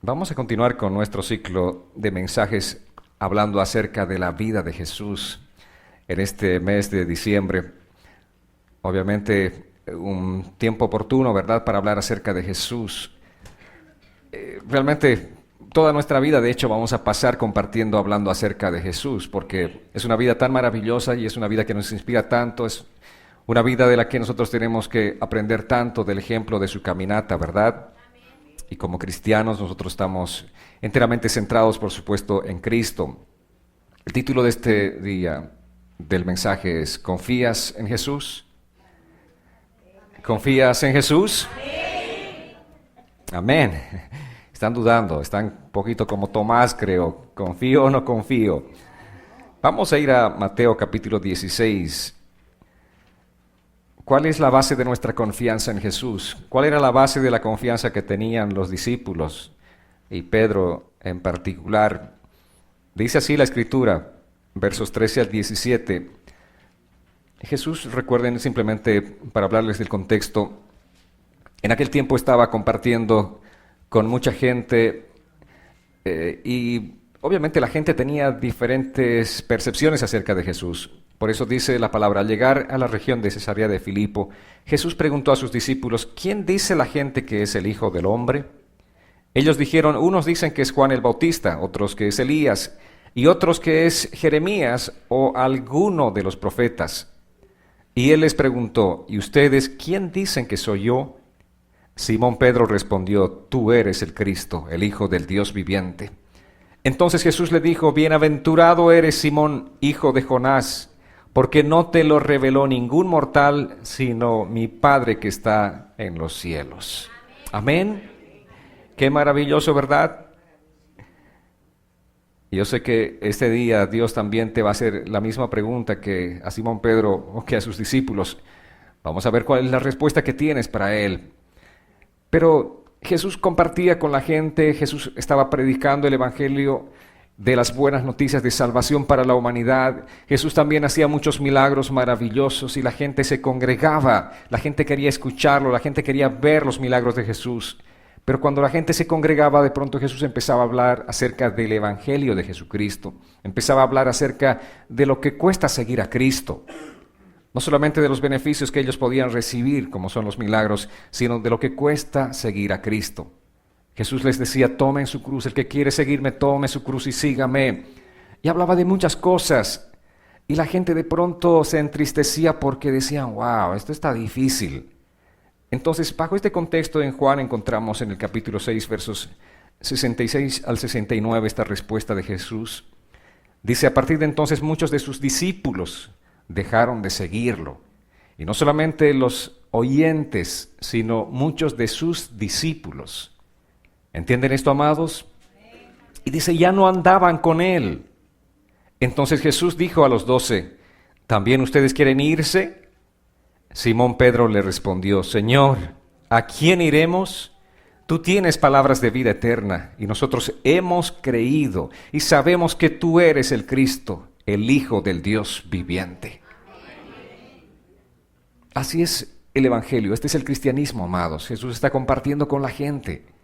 Vamos a continuar con nuestro ciclo de mensajes hablando acerca de la vida de Jesús en este mes de diciembre. Obviamente un tiempo oportuno, ¿verdad?, para hablar acerca de Jesús. Realmente toda nuestra vida, de hecho, vamos a pasar compartiendo, hablando acerca de Jesús, porque es una vida tan maravillosa y es una vida que nos inspira tanto, es una vida de la que nosotros tenemos que aprender tanto del ejemplo de su caminata, ¿verdad? Y como cristianos nosotros estamos enteramente centrados, por supuesto, en Cristo. El título de este día del mensaje es ¿Confías en Jesús? ¿Confías en Jesús? Amén. Están dudando, están un poquito como Tomás, creo. ¿Confío o no confío? Vamos a ir a Mateo capítulo 16. ¿Cuál es la base de nuestra confianza en Jesús? ¿Cuál era la base de la confianza que tenían los discípulos y Pedro en particular? Dice así la Escritura, versos 13 al 17. Jesús, recuerden simplemente para hablarles del contexto, en aquel tiempo estaba compartiendo con mucha gente y obviamente la gente tenía diferentes percepciones acerca de Jesús. Por eso dice la palabra, al llegar a la región de Cesarea de Filipo, Jesús preguntó a sus discípulos, ¿quién dice la gente que es el Hijo del Hombre? Ellos dijeron, unos dicen que es Juan el Bautista, otros que es Elías, y otros que es Jeremías o alguno de los profetas. Y él les preguntó, ¿y ustedes quién dicen que soy yo? Simón Pedro respondió, tú eres el Cristo, el Hijo del Dios viviente. Entonces Jesús le dijo, bienaventurado eres Simón, hijo de Jonás, porque no te lo reveló ningún mortal, sino mi Padre que está en los cielos. Amén. Qué maravilloso, ¿verdad? Yo sé que este día Dios también te va a hacer la misma pregunta que a Simón Pedro o que a sus discípulos. Vamos a ver cuál es la respuesta que tienes para él. Pero Jesús compartía con la gente, Jesús estaba predicando el Evangelio de las buenas noticias de salvación para la humanidad. Jesús también hacía muchos milagros maravillosos y la gente se congregaba, la gente quería escucharlo, la gente quería ver los milagros de Jesús. Pero cuando la gente se congregaba, de pronto Jesús empezaba a hablar acerca del Evangelio de Jesucristo, empezaba a hablar acerca de lo que cuesta seguir a Cristo. No solamente de los beneficios que ellos podían recibir, como son los milagros, sino de lo que cuesta seguir a Cristo. Jesús les decía, tomen su cruz, el que quiere seguirme, tome su cruz y sígame. Y hablaba de muchas cosas. Y la gente de pronto se entristecía porque decían, wow, esto está difícil. Entonces, bajo este contexto en Juan encontramos en el capítulo 6, versos 66 al 69, esta respuesta de Jesús. Dice, a partir de entonces muchos de sus discípulos dejaron de seguirlo. Y no solamente los oyentes, sino muchos de sus discípulos. ¿Entienden esto, amados? Y dice, ya no andaban con él. Entonces Jesús dijo a los 12, ¿también ustedes quieren irse? Simón Pedro le respondió, Señor, ¿a quién iremos? Tú tienes palabras de vida eterna, y nosotros hemos creído y sabemos que tú eres el Cristo, el Hijo del Dios viviente. Así es el Evangelio, este es el cristianismo, amados. Jesús está compartiendo con la gente.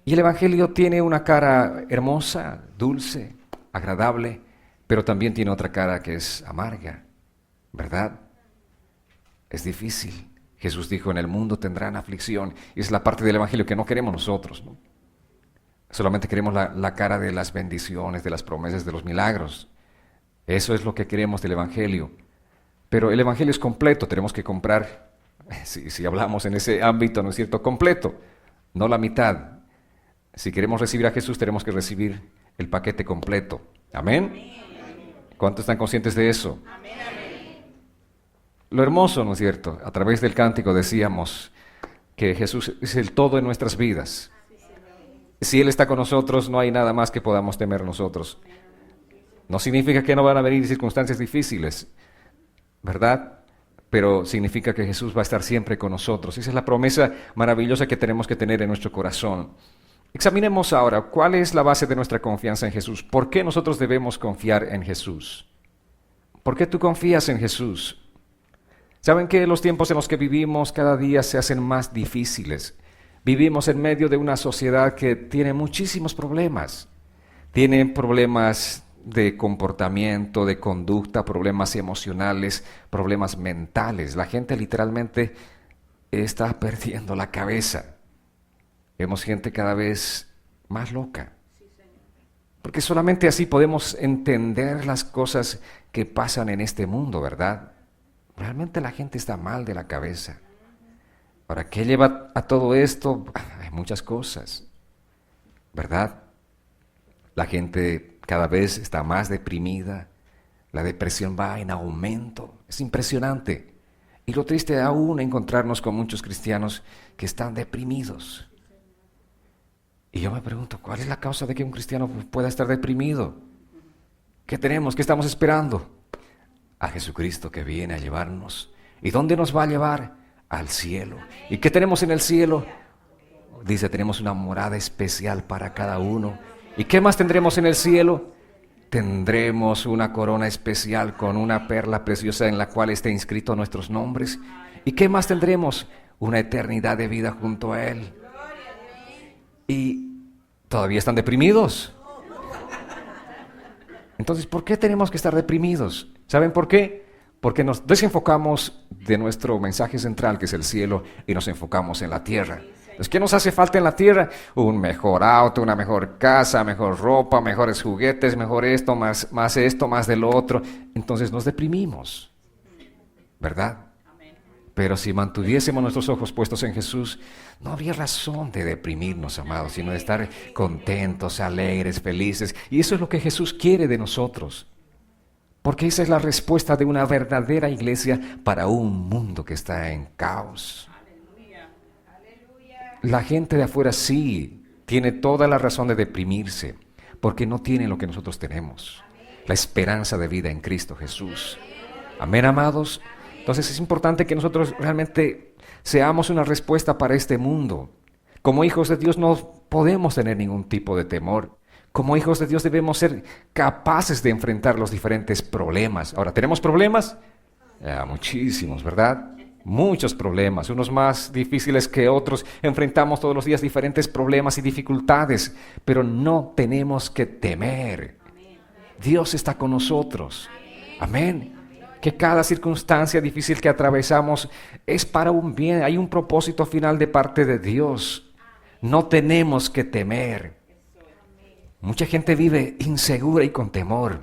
Y el Evangelio tiene una cara hermosa, dulce, agradable, pero también tiene otra cara que es amarga, ¿verdad? Es difícil. Jesús dijo, en el mundo tendrán aflicción. Y es la parte del Evangelio que no queremos nosotros, ¿no? Solamente queremos la cara de las bendiciones, de las promesas, de los milagros. Eso es lo que queremos del Evangelio. Pero el Evangelio es completo, tenemos que comprar, si hablamos en ese ámbito, ¿no es cierto?, completo, no la mitad. Si queremos recibir a Jesús, tenemos que recibir el paquete completo. ¿Amén? ¿Cuántos están conscientes de eso? Lo hermoso, ¿no es cierto? A través del cántico decíamos que Jesús es el todo en nuestras vidas. Si Él está con nosotros, no hay nada más que podamos temer nosotros. No significa que no van a venir circunstancias difíciles, ¿verdad? Pero significa que Jesús va a estar siempre con nosotros. Esa es la promesa maravillosa que tenemos que tener en nuestro corazón. Examinemos ahora cuál es la base de nuestra confianza en Jesús. ¿Por qué nosotros debemos confiar en Jesús? ¿Por qué tú confías en Jesús? ¿Saben que los tiempos en los que vivimos cada día se hacen más difíciles? Vivimos en medio de una sociedad que tiene muchísimos problemas. Tiene problemas de comportamiento, de conducta, problemas emocionales, problemas mentales. La gente literalmente está perdiendo la cabeza. Vemos gente cada vez más loca. Porque solamente así podemos entender las cosas que pasan en este mundo, ¿verdad? Realmente la gente está mal de la cabeza. Ahora, ¿qué lleva a todo esto? Hay muchas cosas, ¿verdad? La gente cada vez está más deprimida, la depresión va en aumento, es impresionante. Y lo triste aún es encontrarnos con muchos cristianos que están deprimidos. Y yo me pregunto, ¿cuál es la causa de que un cristiano pueda estar deprimido? ¿Qué tenemos? ¿Qué estamos esperando? A Jesucristo que viene a llevarnos. ¿Y dónde nos va a llevar? Al cielo. ¿Y qué tenemos en el cielo? Dice, tenemos una morada especial para cada uno. ¿Y qué más tendremos en el cielo? Tendremos una corona especial con una perla preciosa en la cual está inscrito nuestros nombres. ¿Y qué más tendremos? Una eternidad de vida junto a Él. Y todavía están deprimidos. Entonces, ¿por qué tenemos que estar deprimidos? ¿Saben por qué? Porque nos desenfocamos de nuestro mensaje central, que es el cielo, y nos enfocamos en la tierra. Entonces, ¿qué nos hace falta en la tierra? Un mejor auto, una mejor casa, mejor ropa, mejores juguetes, mejor esto, más esto, más de lo otro. Entonces nos deprimimos, ¿verdad? Pero si mantuviésemos nuestros ojos puestos en Jesús, no habría razón de deprimirnos, amados, sino de estar contentos, alegres, felices. Y eso es lo que Jesús quiere de nosotros. Porque esa es la respuesta de una verdadera iglesia para un mundo que está en caos. La gente de afuera sí tiene toda la razón de deprimirse, porque no tiene lo que nosotros tenemos, la esperanza de vida en Cristo Jesús. Amén, amados. Entonces es importante que nosotros realmente seamos una respuesta para este mundo. Como hijos de Dios no podemos tener ningún tipo de temor. Como hijos de Dios debemos ser capaces de enfrentar los diferentes problemas. Ahora, ¿tenemos problemas? Muchísimos, ¿verdad? Muchos problemas, unos más difíciles que otros. Enfrentamos todos los días diferentes problemas y dificultades, pero no tenemos que temer. Dios está con nosotros. Amén. Que cada circunstancia difícil que atravesamos es para un bien. Hay un propósito final de parte de Dios. No tenemos que temer. Mucha gente vive insegura y con temor.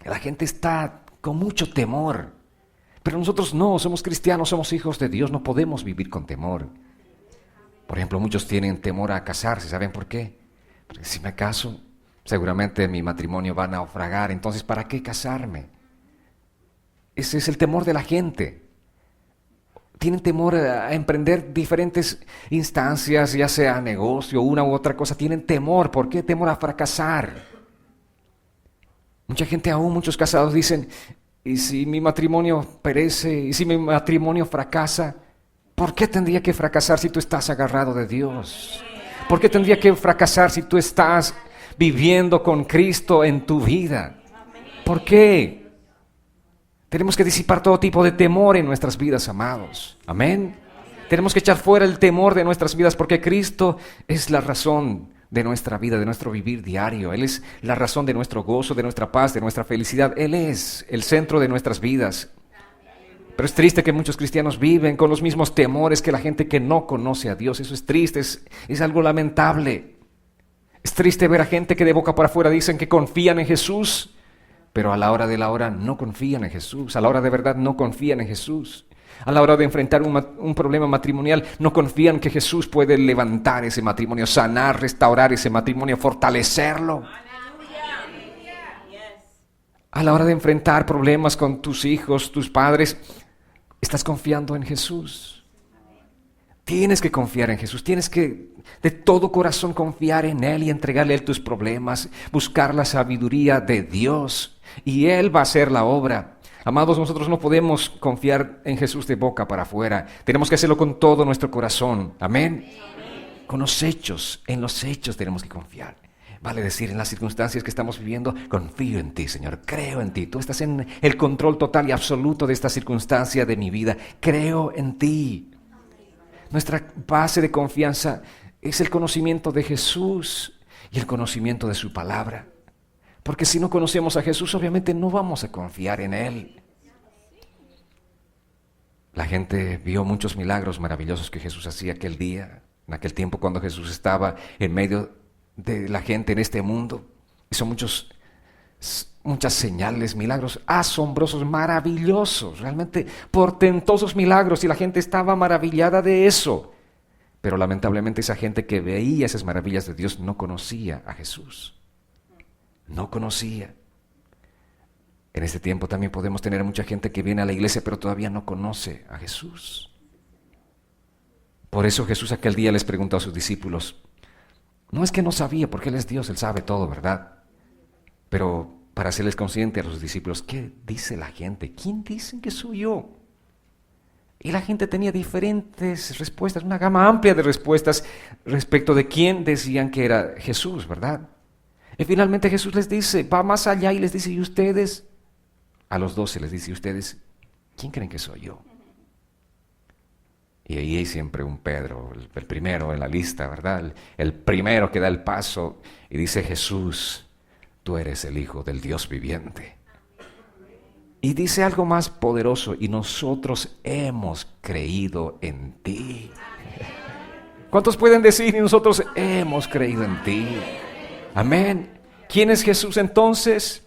La gente está con mucho temor. Pero nosotros no, somos cristianos, somos hijos de Dios, no podemos vivir con temor. Por ejemplo, muchos tienen temor a casarse. ¿Saben por qué? Porque si me caso, seguramente mi matrimonio va a naufragar. Entonces, ¿para qué casarme? Ese es el temor de la gente. Tienen temor a emprender diferentes instancias, ya sea negocio, una u otra cosa. Tienen temor. ¿Por qué? Temor a fracasar. Mucha gente, aún muchos casados dicen, ¿y si mi matrimonio perece? ¿Y si mi matrimonio fracasa? ¿Por qué tendría que fracasar si tú estás agarrado de Dios? ¿Por qué tendría que fracasar si tú estás viviendo con Cristo en tu vida? ¿Por qué? Tenemos que disipar todo tipo de temor en nuestras vidas, amados. Amén. Tenemos que echar fuera el temor de nuestras vidas porque Cristo es la razón de nuestra vida, de nuestro vivir diario. Él es la razón de nuestro gozo, de nuestra paz, de nuestra felicidad. Él es el centro de nuestras vidas. Pero es triste que muchos cristianos viven con los mismos temores que la gente que no conoce a Dios. Eso es triste, es algo lamentable. Es triste ver a gente que de boca para afuera dicen que confían en Jesús, pero a la hora de la hora no confían en Jesús. A la hora de verdad no confían en Jesús. A la hora de enfrentar un problema matrimonial no confían que Jesús puede levantar ese matrimonio, sanar, restaurar ese matrimonio, fortalecerlo. A la hora de enfrentar problemas con tus hijos, tus padres, ¿estás confiando en Jesús? Tienes que confiar en Jesús, tienes que de todo corazón confiar en Él y entregarle a Él tus problemas, buscar la sabiduría de Dios y Él va a hacer la obra. Amados, nosotros no podemos confiar en Jesús de boca para afuera, tenemos que hacerlo con todo nuestro corazón, amén. Con los hechos, en los hechos tenemos que confiar. Vale decir, en las circunstancias que estamos viviendo, confío en ti, Señor, creo en ti. Tú estás en el control total y absoluto de esta circunstancia de mi vida. Creo en ti. Nuestra base de confianza es el conocimiento de Jesús y el conocimiento de su palabra. Porque si no conocemos a Jesús, obviamente no vamos a confiar en Él. La gente vio muchos milagros maravillosos que Jesús hacía aquel día, en aquel tiempo cuando Jesús estaba en medio de la gente en este mundo. Hizo muchas señales, milagros asombrosos, maravillosos, realmente portentosos milagros, y la gente estaba maravillada de eso. Pero lamentablemente esa gente que veía esas maravillas de Dios no conocía a Jesús. No conocía. En este tiempo también podemos tener mucha gente que viene a la iglesia pero todavía no conoce a Jesús. Por eso Jesús aquel día les preguntó a sus discípulos, no es que no sabía, porque Él es Dios, Él sabe todo, ¿verdad? Pero para hacerles consciente a los discípulos, ¿qué dice la gente? ¿Quién dicen que soy yo? Y la gente tenía diferentes respuestas, una gama amplia de respuestas respecto de quién decían que era Jesús, ¿verdad? Y finalmente Jesús les dice, va más allá y les dice, ¿y ustedes? A los 12 les dice, ¿y ustedes? ¿Quién creen que soy yo? Y ahí hay siempre un Pedro, el primero en la lista, ¿verdad? El primero que da el paso y dice, Jesús, tú eres el Hijo del Dios viviente. Y dice algo más poderoso, y nosotros hemos creído en ti. ¿Cuántos pueden decir, y nosotros hemos creído en ti? Amén. ¿Quién es Jesús entonces?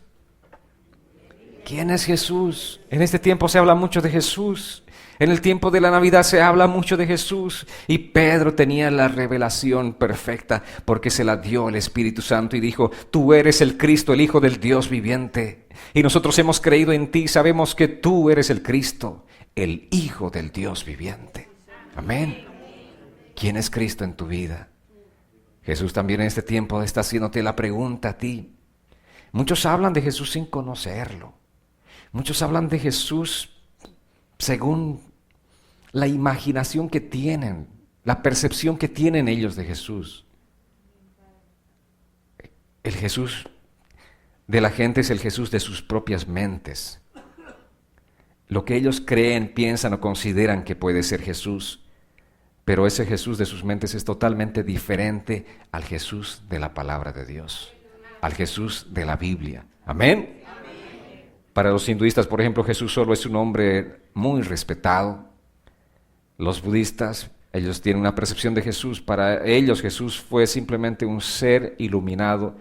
¿Quién es Jesús? En este tiempo se habla mucho de Jesús. En el tiempo de la Navidad se habla mucho de Jesús. Y Pedro tenía la revelación perfecta porque se la dio el Espíritu Santo y dijo, tú eres el Cristo, el Hijo del Dios viviente. Y nosotros hemos creído en ti, sabemos que tú eres el Cristo, el Hijo del Dios viviente. Amén. ¿Quién es Cristo en tu vida? Jesús también en este tiempo está haciéndote la pregunta a ti. Muchos hablan de Jesús sin conocerlo. Muchos hablan de Jesús según la imaginación que tienen, la percepción que tienen ellos de Jesús. El Jesús de la gente es el Jesús de sus propias mentes. Lo que ellos creen, piensan o consideran que puede ser Jesús. Pero ese Jesús de sus mentes es totalmente diferente al Jesús de la palabra de Dios, al Jesús de la Biblia. Amén. Para los hinduistas, por ejemplo, Jesús solo es un hombre muy respetado. Los budistas, ellos tienen una percepción de Jesús. Para ellos Jesús fue simplemente un ser iluminado.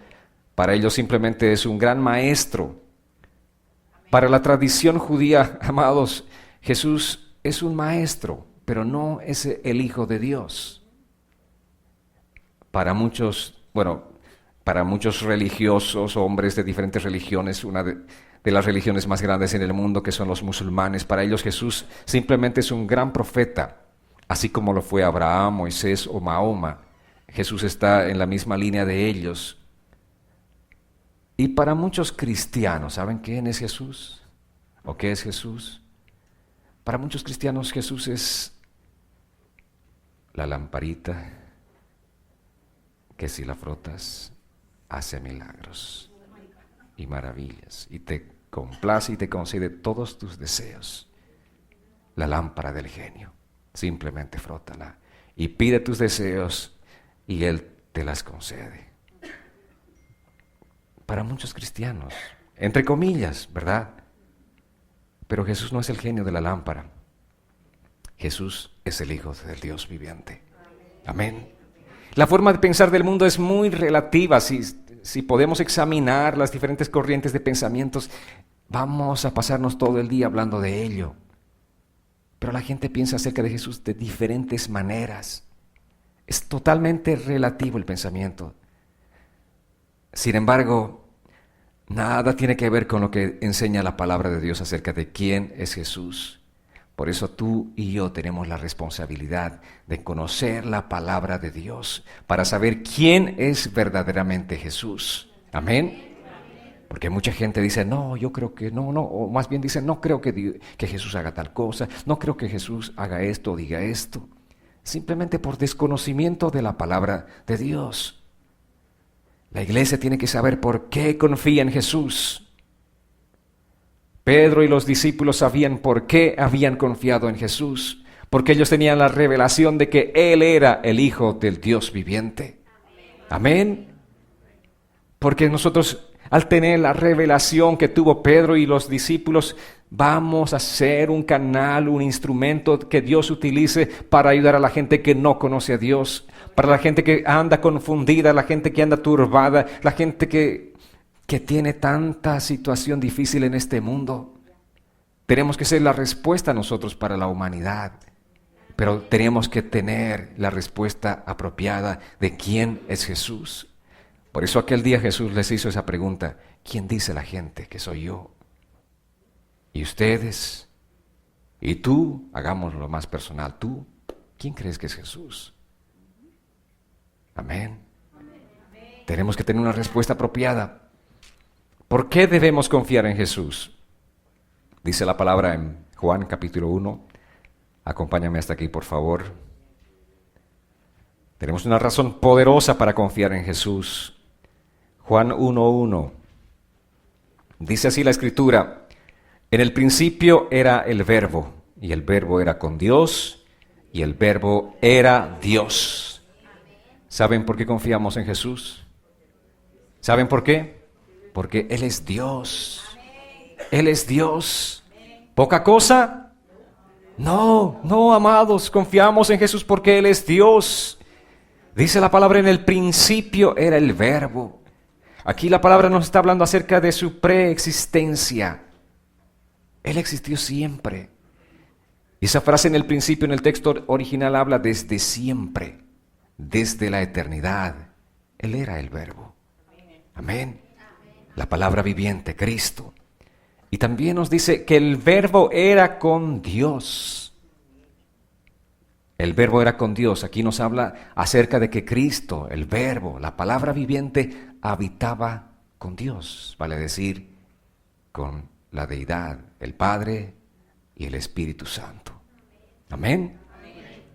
Para ellos simplemente es un gran maestro. Para la tradición judía, amados, Jesús es un maestro, pero no es el Hijo de Dios. Para muchos religiosos, hombres de diferentes religiones, una de las religiones más grandes en el mundo, que son los musulmanes, para ellos Jesús simplemente es un gran profeta, así como lo fue Abraham, Moisés o Mahoma. Jesús está en la misma línea de ellos. Y para muchos cristianos, ¿saben quién es Jesús? ¿O qué es Jesús? Para muchos cristianos Jesús es la lamparita que si la frotas hace milagros y maravillas y te complace y te concede todos tus deseos. La lámpara del genio, simplemente frótala y pide tus deseos y Él te las concede. Para muchos cristianos, entre comillas, ¿verdad? Pero Jesús no es el genio de la lámpara. Jesús es el Hijo del Dios viviente. Amén. La forma de pensar del mundo es muy relativa. Si podemos examinar las diferentes corrientes de pensamientos, vamos a pasarnos todo el día hablando de ello. Pero la gente piensa acerca de Jesús de diferentes maneras. Es totalmente relativo el pensamiento. Sin embargo, nada tiene que ver con lo que enseña la palabra de Dios acerca de quién es Jesús. Por eso tú y yo tenemos la responsabilidad de conocer la palabra de Dios para saber quién es verdaderamente Jesús. Amén. Porque mucha gente dice, no, yo creo que no, o más bien dice, no creo que Jesús haga tal cosa, no creo que Jesús haga esto o diga esto. Simplemente por desconocimiento de la palabra de Dios. La iglesia tiene que saber por qué confía en Jesús. Pedro y los discípulos sabían por qué habían confiado en Jesús, porque ellos tenían la revelación de que Él era el Hijo del Dios viviente. Amén. Porque nosotros, al tener la revelación que tuvo Pedro y los discípulos, vamos a ser un canal, un instrumento que Dios utilice para ayudar a la gente que no conoce a Dios, para la gente que anda confundida, la gente que anda turbada, la gente que tiene tanta situación difícil en este mundo. Tenemos que ser la respuesta nosotros para la humanidad, pero tenemos que tener la respuesta apropiada de quién es Jesús. Por eso aquel día Jesús les hizo esa pregunta: ¿quién dice la gente que soy yo? ¿Y ustedes? ¿Y tú? Hagámoslo más personal. ¿Tú? ¿Quién crees que es Jesús? Amén. Tenemos que tener una respuesta apropiada. ¿Por qué debemos confiar en Jesús? Dice la palabra en Juan capítulo 1. Acompáñame hasta aquí, por favor. Tenemos una razón poderosa para confiar en Jesús. Juan 1:1. Dice así la Escritura: en el principio era el Verbo, y el Verbo era con Dios, y el Verbo era Dios. ¿Saben por qué confiamos en Jesús? ¿Saben por qué? Porque Él es Dios. Él es Dios. ¿Poca cosa? No, no, amados, confiamos en Jesús porque Él es Dios. Dice la palabra: en el principio era el Verbo. Aquí la palabra nos está hablando acerca de su preexistencia. Él existió siempre. Y esa frase en el principio, en el texto original, habla desde siempre, desde la eternidad. Él era el Verbo. Amén. La palabra viviente, Cristo. Y también nos dice que el Verbo era con Dios. El Verbo era con Dios. Aquí nos habla acerca de que Cristo, el Verbo, la palabra viviente, habitaba con Dios. Vale decir, con la deidad, el Padre y el Espíritu Santo. Amén.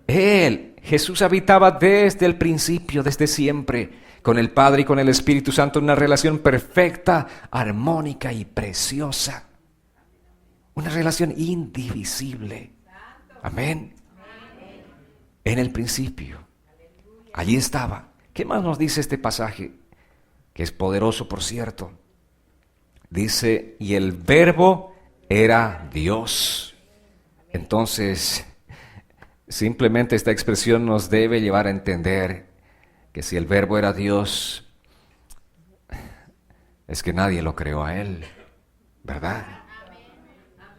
Él, Jesús, habitaba desde el principio, desde siempre, con el Padre y con el Espíritu Santo, una relación perfecta, armónica y preciosa. Una relación indivisible. Amén. En el principio. Allí estaba. ¿Qué más nos dice este pasaje? Que es poderoso, por cierto. Dice: y el Verbo era Dios. Entonces, simplemente esta expresión nos debe llevar a entender que si el Verbo era Dios, es que nadie lo creó a Él, ¿verdad?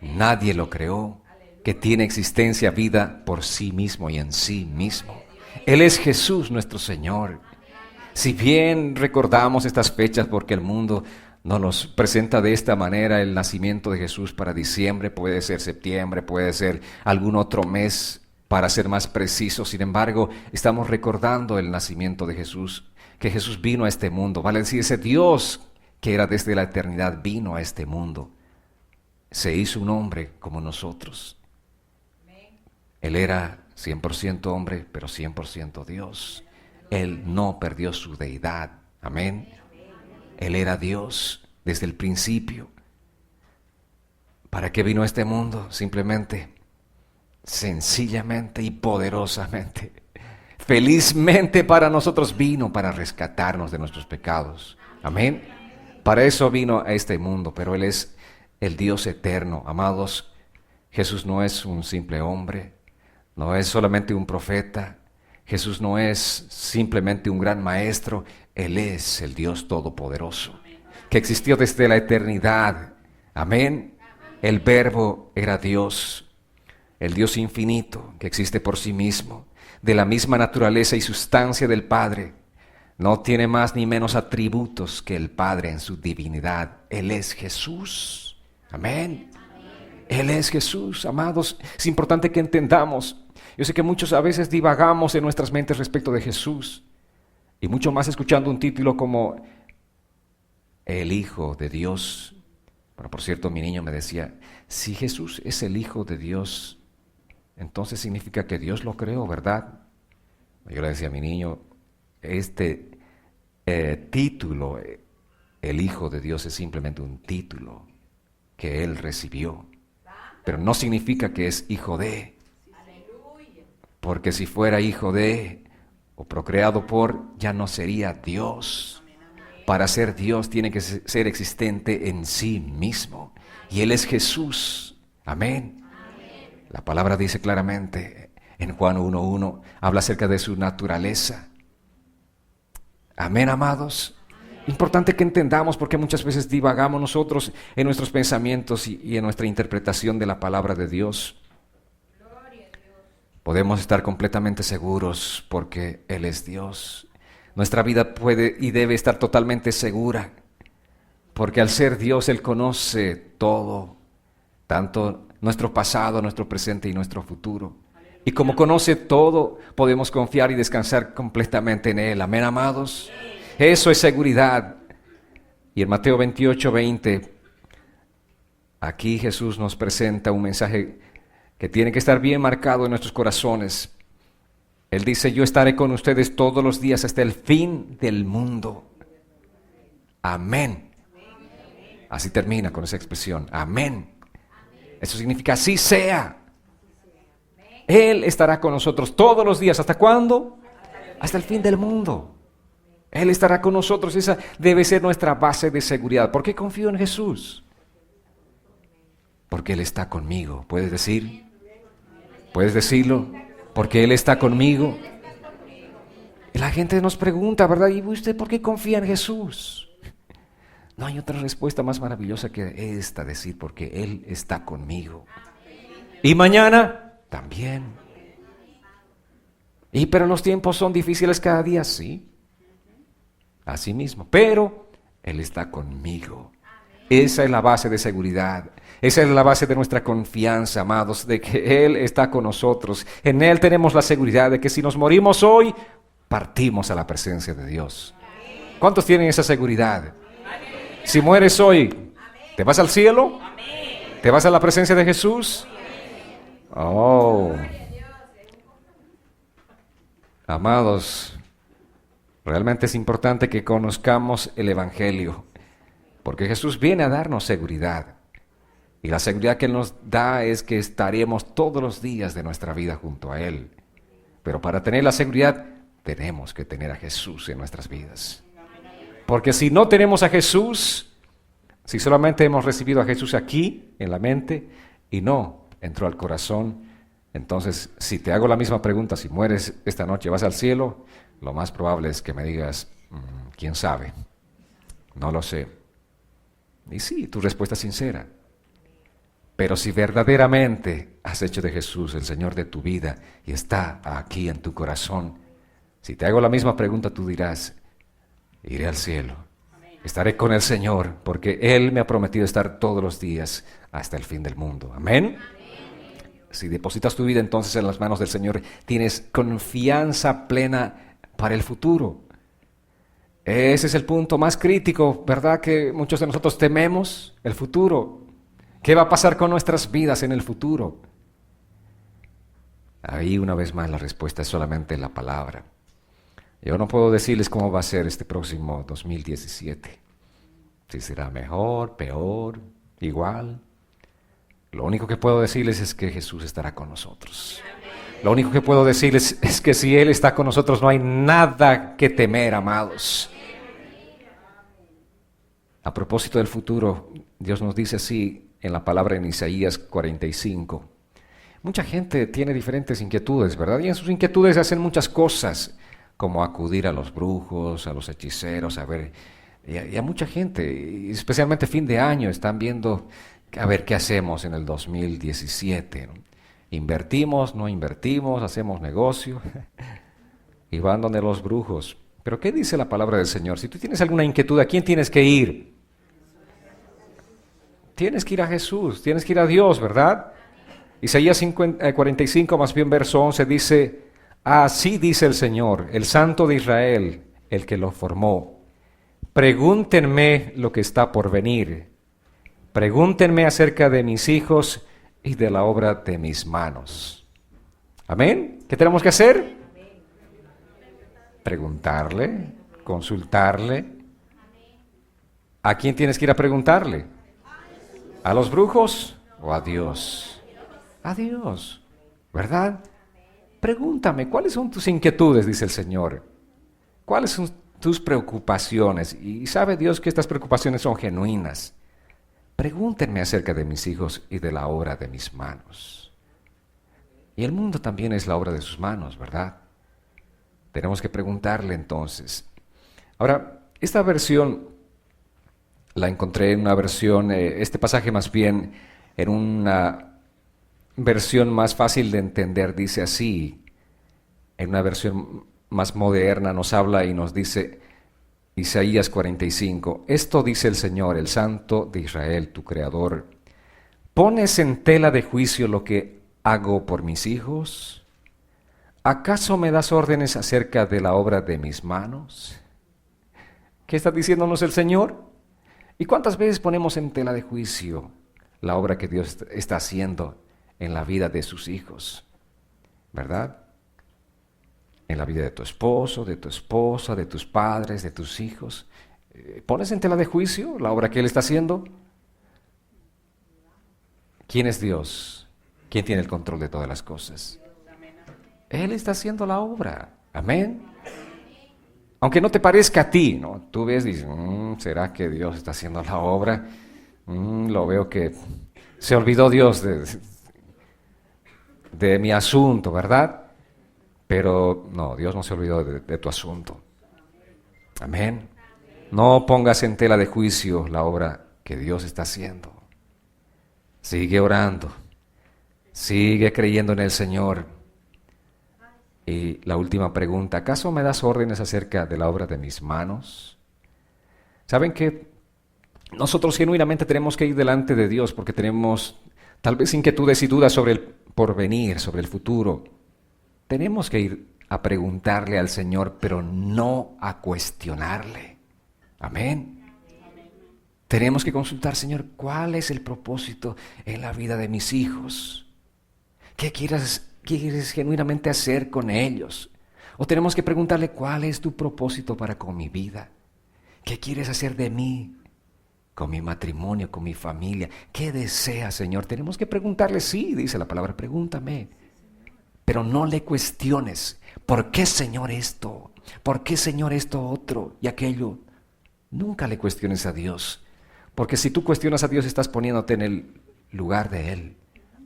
Nadie lo creó, que tiene existencia, vida por sí mismo y en sí mismo. Él es Jesús nuestro Señor. Si bien recordamos estas fechas porque el mundo nos los presenta de esta manera, el nacimiento de Jesús para diciembre, puede ser septiembre, puede ser algún otro mes, para ser más preciso. Sin embargo, estamos recordando el nacimiento de Jesús, que Jesús vino a este mundo. Vale decir, ese Dios que era desde la eternidad vino a este mundo. Se hizo un hombre como nosotros. Él era 100% hombre, pero 100% Dios. Él no perdió su deidad. Amén. Él era Dios desde el principio. ¿Para qué vino a este mundo? Simplemente, sencillamente y poderosamente, felizmente para nosotros vino para rescatarnos de nuestros pecados. Amén. Para eso vino a este mundo, pero Él es el Dios eterno. Amados, Jesús no es un simple hombre, no es solamente un profeta, Jesús no es simplemente un gran maestro. Él es el Dios todopoderoso, que existió desde la eternidad. Amén. El Verbo era Dios, el Dios infinito, que existe por sí mismo, de la misma naturaleza y sustancia del Padre. No tiene más ni menos atributos que el Padre en su divinidad. Él es Jesús. Amén. Él es Jesús, amados. Es importante que entendamos. Yo sé que muchos a veces divagamos en nuestras mentes respecto de Jesús, y mucho más escuchando un título como el Hijo de Dios. Bueno, por cierto, mi niño me decía, si Jesús es el Hijo de Dios, entonces significa que Dios lo creó, ¿verdad? Yo le decía a mi niño, este título, el Hijo de Dios, es simplemente un título que Él recibió, pero no significa que es hijo de. porque si fuera hijo de o procreado por, ya no sería Dios. Para ser Dios tiene que ser existente en sí mismo. Y Él es Jesús. Amén. La palabra dice claramente en Juan 1:1, habla acerca de su naturaleza. Amén, amados. Importante que entendamos, porque muchas veces divagamos nosotros en nuestros pensamientos y en nuestra interpretación de la palabra de Dios. Podemos estar completamente seguros porque Él es Dios. Nuestra vida puede y debe estar totalmente segura, porque al ser Dios Él conoce todo, tanto nuestro pasado, nuestro presente y nuestro futuro. Y como conoce todo, podemos confiar y descansar completamente en Él. Amén, amados. Eso es seguridad. Y en Mateo 28:20, aquí Jesús nos presenta un mensaje que tiene que estar bien marcado en nuestros corazones. Él dice: yo estaré con ustedes todos los días hasta el fin del mundo. Amén. Así termina con esa expresión. Amén. Eso significa así sea. Él estará con nosotros todos los días. ¿Hasta cuándo? Hasta el fin del mundo. Él estará con nosotros. Esa debe ser nuestra base de seguridad. ¿Por qué confío en Jesús? Porque Él está conmigo. ¿Puedes decir? ¿Puedes decirlo? Porque Él está conmigo. Y la gente nos pregunta, ¿verdad? ¿Y usted por qué confía en Jesús? No hay otra respuesta más maravillosa que esta, decir, porque Él está conmigo. Y mañana también. Pero los tiempos son difíciles cada día, sí. Así mismo. Pero Él está conmigo. Esa es la base de seguridad. Esa es la base de nuestra confianza, amados, de que Él está con nosotros. En Él tenemos la seguridad de que si nos morimos hoy, partimos a la presencia de Dios. ¿Cuántos tienen esa seguridad? Si mueres hoy, ¿te vas al cielo? ¿Te vas a la presencia de Jesús? Oh. Amados, realmente es importante que conozcamos el Evangelio, porque Jesús viene a darnos seguridad. Y la seguridad que Él nos da es que estaremos todos los días de nuestra vida junto a Él. Pero para tener la seguridad, tenemos que tener a Jesús en nuestras vidas. Porque si no tenemos a Jesús, si solamente hemos recibido a Jesús aquí, en la mente, y no entró al corazón, entonces si te hago la misma pregunta, si mueres esta noche, ¿vas al cielo? Lo más probable es que me digas, ¿quién sabe? No lo sé. Y sí, tu respuesta es sincera. Pero si verdaderamente has hecho de Jesús el Señor de tu vida y está aquí en tu corazón, si te hago la misma pregunta, tú dirás: iré al cielo, estaré con el Señor, porque Él me ha prometido estar todos los días hasta el fin del mundo. Amén. Si depositas tu vida entonces en las manos del Señor, tienes confianza plena para el futuro. Ese es el punto más crítico, ¿verdad? Que muchos de nosotros tememos el futuro. ¿Qué va a pasar con nuestras vidas en el futuro? Ahí una vez más la respuesta es solamente la palabra. Yo no puedo decirles cómo va a ser este próximo 2017. Si será mejor, peor, igual. Lo único que puedo decirles es que Jesús estará con nosotros. Lo único que puedo decirles es que si Él está con nosotros no hay nada que temer, amados. A propósito del futuro, Dios nos dice así en la palabra en Isaías 45. Mucha gente tiene diferentes inquietudes, ¿verdad? Y en sus inquietudes hacen muchas cosas, como acudir a los brujos, a los hechiceros, y a mucha gente, especialmente fin de año, están viendo a ver qué hacemos en el 2017, ¿no? Invertimos, no invertimos, hacemos negocio, y van donde los brujos. Pero ¿qué dice la palabra del Señor? Si tú tienes alguna inquietud, ¿a quién tienes que ir? Tienes que ir a Jesús, tienes que ir a Dios, ¿verdad? Isaías 45, más bien verso 11, dice: así dice el Señor, el Santo de Israel, el que lo formó. Pregúntenme lo que está por venir. Pregúntenme acerca de mis hijos y de la obra de mis manos. ¿Amén? ¿Qué tenemos que hacer? Preguntarle, consultarle. ¿A quién tienes que ir a preguntarle? ¿A los brujos o a Dios? A Dios, ¿verdad? Pregúntame, ¿cuáles son tus inquietudes?, dice el Señor. ¿Cuáles son tus preocupaciones? Y sabe Dios que estas preocupaciones son genuinas. Pregúntenme acerca de mis hijos y de la obra de mis manos. Y el mundo también es la obra de sus manos, ¿verdad? Tenemos que preguntarle entonces. Ahora, esta versión la encontré en una versión, este pasaje más bien, en una versión más fácil de entender. Dice así, en una versión más moderna nos habla y nos dice Isaías 45, esto dice el Señor, el Santo de Israel, tu Creador, ¿pones en tela de juicio lo que hago por mis hijos? ¿Acaso me das órdenes acerca de la obra de mis manos? ¿Qué está diciéndonos el Señor? ¿Y cuántas veces ponemos en tela de juicio la obra que Dios está haciendo en la vida de sus hijos? ¿Verdad? En la vida de tu esposo, de tu esposa, de tus padres, de tus hijos. ¿Pones en tela de juicio la obra que Él está haciendo? ¿Quién es Dios? ¿Quién tiene el control de todas las cosas? Él está haciendo la obra. Amén. Aunque no te parezca a ti, ¿no? Tú ves y dices, ¿será que Dios está haciendo la obra? Lo veo que se olvidó Dios de mi asunto, ¿verdad? Pero no, Dios no se olvidó de tu asunto. Amén. No pongas en tela de juicio la obra que Dios está haciendo. Sigue orando. Sigue creyendo en el Señor. Y la última pregunta, ¿acaso me das órdenes acerca de la obra de mis manos? ¿Saben que nosotros genuinamente tenemos que ir delante de Dios porque tenemos tal vez inquietudes y dudas sobre el porvenir, sobre el futuro? Tenemos que ir a preguntarle al Señor, pero no a cuestionarle. Amén. Tenemos que consultar, Señor, ¿cuál es el propósito en la vida de mis hijos? ¿Qué quieres genuinamente hacer con ellos? O tenemos que preguntarle, ¿cuál es tu propósito para con mi vida? ¿Qué quieres hacer de mí? Con mi matrimonio, con mi familia. ¿Qué deseas, Señor? Tenemos que preguntarle, sí, dice la palabra, pregúntame. Pero no le cuestiones. ¿Por qué, Señor, esto? ¿Por qué, Señor, esto otro y aquello? Nunca le cuestiones a Dios. Porque si tú cuestionas a Dios, estás poniéndote en el lugar de Él,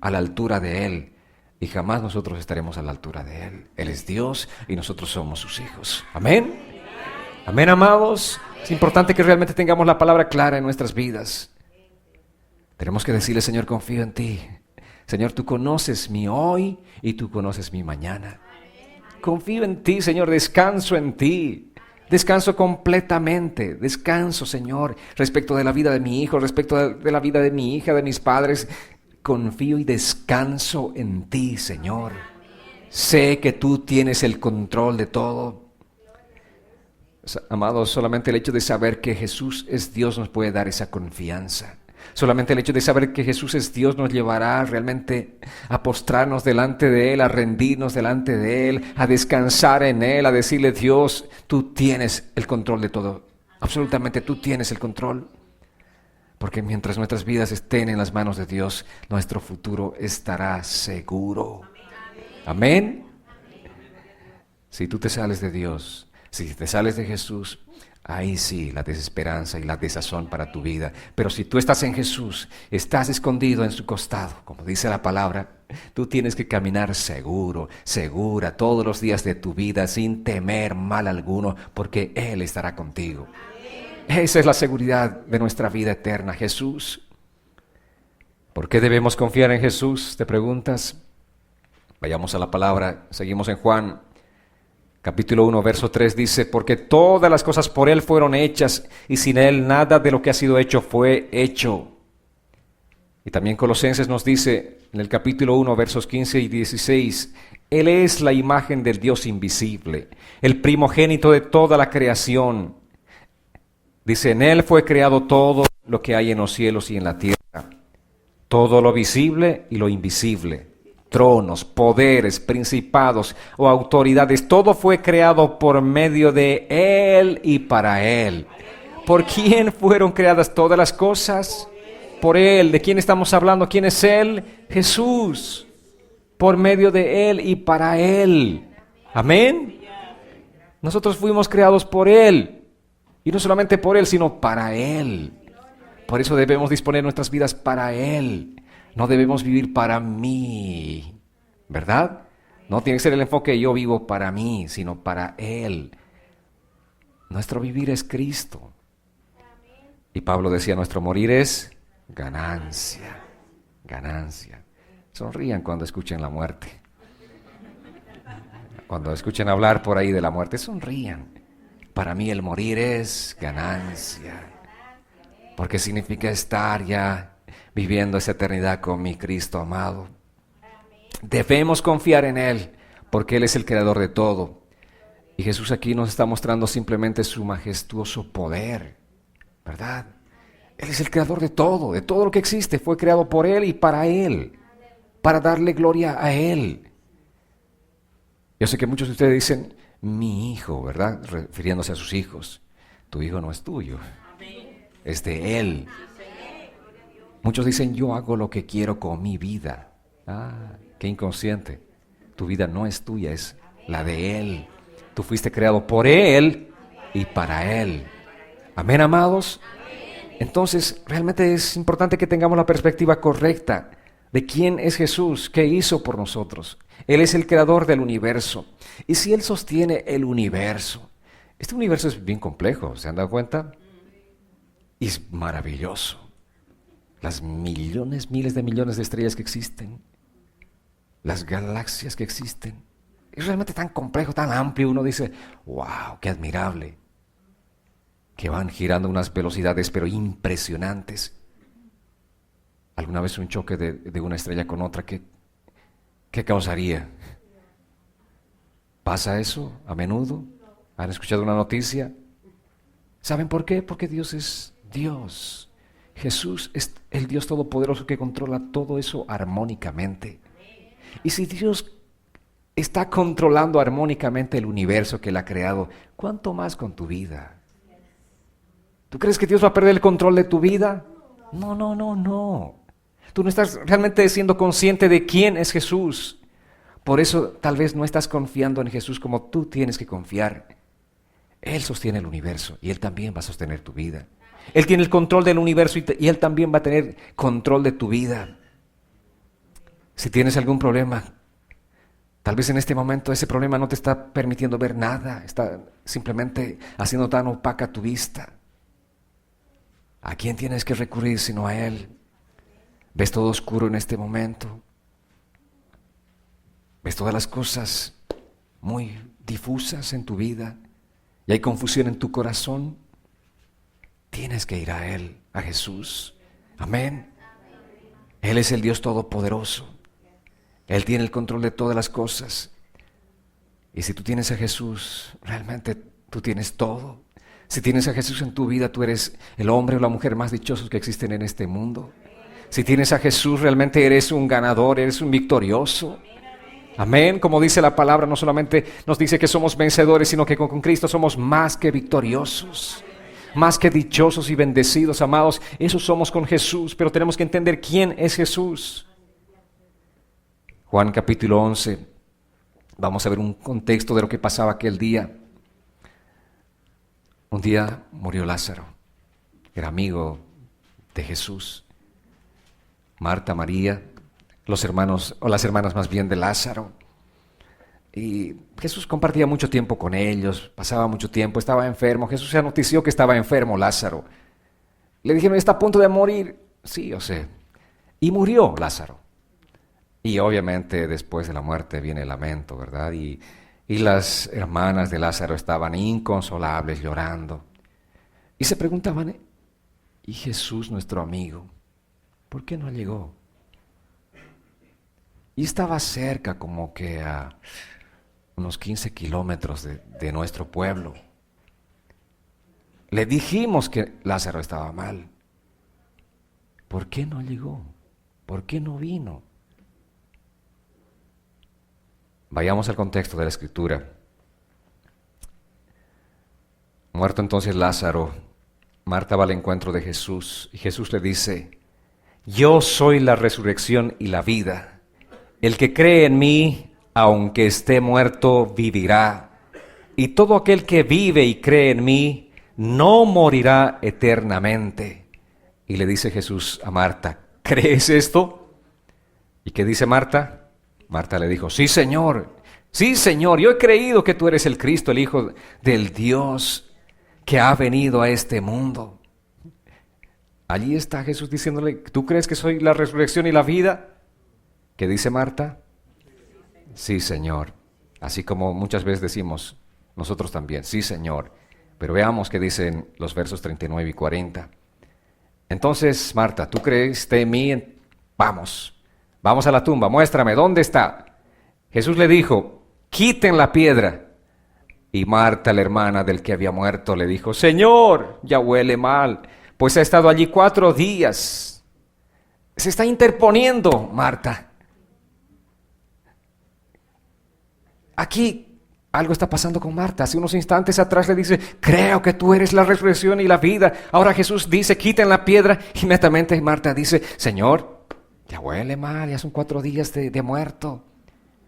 a la altura de Él. Y jamás nosotros estaremos a la altura de Él. Él es Dios y nosotros somos sus hijos. Amén. Amén, amados. Es importante que realmente tengamos la palabra clara en nuestras vidas. Tenemos que decirle, Señor, confío en ti. Señor, tú conoces mi hoy y tú conoces mi mañana. Confío en ti, Señor, descanso en ti. Descanso completamente. Descanso, Señor, respecto de la vida de mi hijo, respecto de la vida de mi hija, de mis padres. Confío y descanso en ti, Señor. Sé que tú tienes el control de todo. Amados, solamente el hecho de saber que Jesús es Dios nos puede dar esa confianza. Solamente el hecho de saber que Jesús es Dios nos llevará realmente a postrarnos delante de Él, a rendirnos delante de Él, a descansar en Él, a decirle, Dios, tú tienes el control de todo. Absolutamente tú tienes el control. Porque mientras nuestras vidas estén en las manos de Dios, nuestro futuro estará seguro. Amén. Si tú te sales de Dios, si te sales de Jesús, ahí sí, la desesperanza y la desazón para tu vida. Pero si tú estás en Jesús, estás escondido en su costado, como dice la palabra, tú tienes que caminar seguro, segura, todos los días de tu vida, sin temer mal alguno, porque Él estará contigo. Esa es la seguridad de nuestra vida eterna, Jesús. ¿Por qué debemos confiar en Jesús? ¿Te preguntas? Vayamos a la palabra, seguimos en Juan. Capítulo 1, verso 3 dice, porque todas las cosas por Él fueron hechas, y sin Él nada de lo que ha sido hecho fue hecho. Y también Colosenses nos dice, en el capítulo 1, versos 15 y 16, Él es la imagen del Dios invisible, el primogénito de toda la creación. Dice, en Él fue creado todo lo que hay en los cielos y en la tierra, todo lo visible y lo invisible. Tronos, poderes, principados o autoridades, todo fue creado por medio de Él y para Él. ¿Por quién fueron creadas todas las cosas? Por Él. ¿De quién estamos hablando? ¿Quién es Él? Jesús. por medio de Él y para Él. Amén. Nosotros fuimos creados por Él. Y no solamente por Él, sino para Él. Por eso debemos disponer nuestras vidas para Él. No debemos vivir para mí. ¿Verdad? No tiene que ser el enfoque yo vivo para mí, sino para Él. Nuestro vivir es Cristo. Y Pablo decía, nuestro morir es ganancia. Ganancia. Sonrían cuando escuchen la muerte. Cuando escuchen hablar por ahí de la muerte, sonrían. Para mí el morir es ganancia. Porque significa estar ya viviendo esa eternidad con mi Cristo amado. Debemos confiar en Él, porque Él es el creador de todo. Y Jesús aquí nos está mostrando simplemente su majestuoso poder, ¿verdad? Él es el creador de todo lo que existe. Fue creado por Él y para Él, para darle gloria a Él. Yo sé que muchos de ustedes dicen, mi hijo, ¿verdad? Refiriéndose a sus hijos. Tu hijo no es tuyo, es de Él. Muchos dicen, yo hago lo que quiero con mi vida. Ah, qué inconsciente. Tu vida no es tuya, es la de Él. Tú fuiste creado por Él y para Él. Amén, amados. Entonces, realmente es importante que tengamos la perspectiva correcta de quién es Jesús, qué hizo por nosotros. Él es el creador del universo. Y si Él sostiene el universo, este universo es bien complejo, ¿se han dado cuenta? Y es maravilloso. Las millones, miles de millones de estrellas que existen, las galaxias que existen, es realmente tan complejo, tan amplio. Uno dice, wow, qué admirable. Que van girando a unas velocidades pero impresionantes. ¿Alguna vez un choque de una estrella con otra, qué causaría? ¿Pasa eso a menudo? ¿Han escuchado una noticia? ¿Saben por qué? Porque Dios es Dios. Jesús es el Dios Todopoderoso que controla todo eso armónicamente. Y si Dios está controlando armónicamente el universo que Él ha creado, ¿cuánto más con tu vida? ¿Tú crees que Dios va a perder el control de tu vida? No. Tú no estás realmente siendo consciente de quién es Jesús. Por eso tal vez no estás confiando en Jesús como tú tienes que confiar. Él sostiene el universo y Él también va a sostener tu vida. Él tiene el control del universo y Él también va a tener control de tu vida. Si tienes algún problema, tal vez en este momento ese problema no te está permitiendo ver nada, está simplemente haciendo tan opaca tu vista. ¿A quién tienes que recurrir sino a Él? ¿Ves todo oscuro en este momento? ¿Ves todas las cosas muy difusas en tu vida? ¿Y hay confusión en tu corazón? Tienes que ir a Él, a Jesús. Amén. Él es el Dios Todopoderoso. Él tiene el control de todas las cosas. Y si tú tienes a Jesús, realmente tú tienes todo. Si tienes a Jesús en tu vida, tú eres el hombre o la mujer más dichosos que existen en este mundo. Si tienes a Jesús, realmente eres un ganador, eres un victorioso. Amén. Como dice la palabra, no solamente nos dice que somos vencedores, sino que con Cristo somos más que victoriosos. Más que dichosos y bendecidos, amados. Eso somos con Jesús, pero tenemos que entender quién es Jesús. Juan capítulo 11. Vamos a ver un contexto de lo que pasaba aquel día. Un día murió Lázaro. Era amigo de Jesús. Marta, María, los hermanos, o las hermanas más bien de Lázaro. Y Jesús compartía mucho tiempo con ellos, pasaba mucho tiempo, estaba enfermo. Jesús se anotició que estaba enfermo Lázaro. Le dijeron, ¿está a punto de morir? Sí, yo sé. Y murió Lázaro. Y obviamente después de la muerte viene el lamento, ¿verdad? Y las hermanas de Lázaro estaban inconsolables, llorando. Y se preguntaban, ¿y Jesús, nuestro amigo, por qué no llegó? Y estaba cerca, como que a unos 15 kilómetros de nuestro pueblo. Le dijimos que Lázaro estaba mal. ¿Por qué no llegó? ¿Por qué no vino? Vayamos al contexto de la Escritura. Muerto entonces Lázaro, Marta va al encuentro de Jesús y Jesús le dice, yo soy la resurrección y la vida. El que cree en mí, aunque esté muerto, vivirá. Y todo aquel que vive y cree en mí, no morirá eternamente. Y le dice Jesús a Marta, ¿crees esto? ¿Y qué dice Marta? Marta le dijo, sí, Señor, yo he creído que tú eres el Cristo, el Hijo del Dios que ha venido a este mundo. Allí está Jesús diciéndole, ¿tú crees que soy la resurrección y la vida? ¿Qué dice Marta? Sí, Señor. Así como muchas veces decimos nosotros también, sí, Señor. Pero veamos qué dicen los versos 39 y 40. Entonces, Marta, ¿tú crees en mí? Vamos a la tumba, muéstrame, ¿dónde está? Jesús le dijo, quiten la piedra. Y Marta, la hermana del que había muerto, le dijo, Señor, ya huele mal, pues ha estado allí 4 días. Se está interponiendo, Marta. Aquí algo está pasando con Marta. Hace unos instantes atrás le dice, creo que tú eres la resurrección y la vida. Ahora Jesús dice, quiten la piedra. Inmediatamente Marta dice, Señor, ya huele mal, ya son 4 días de muerto.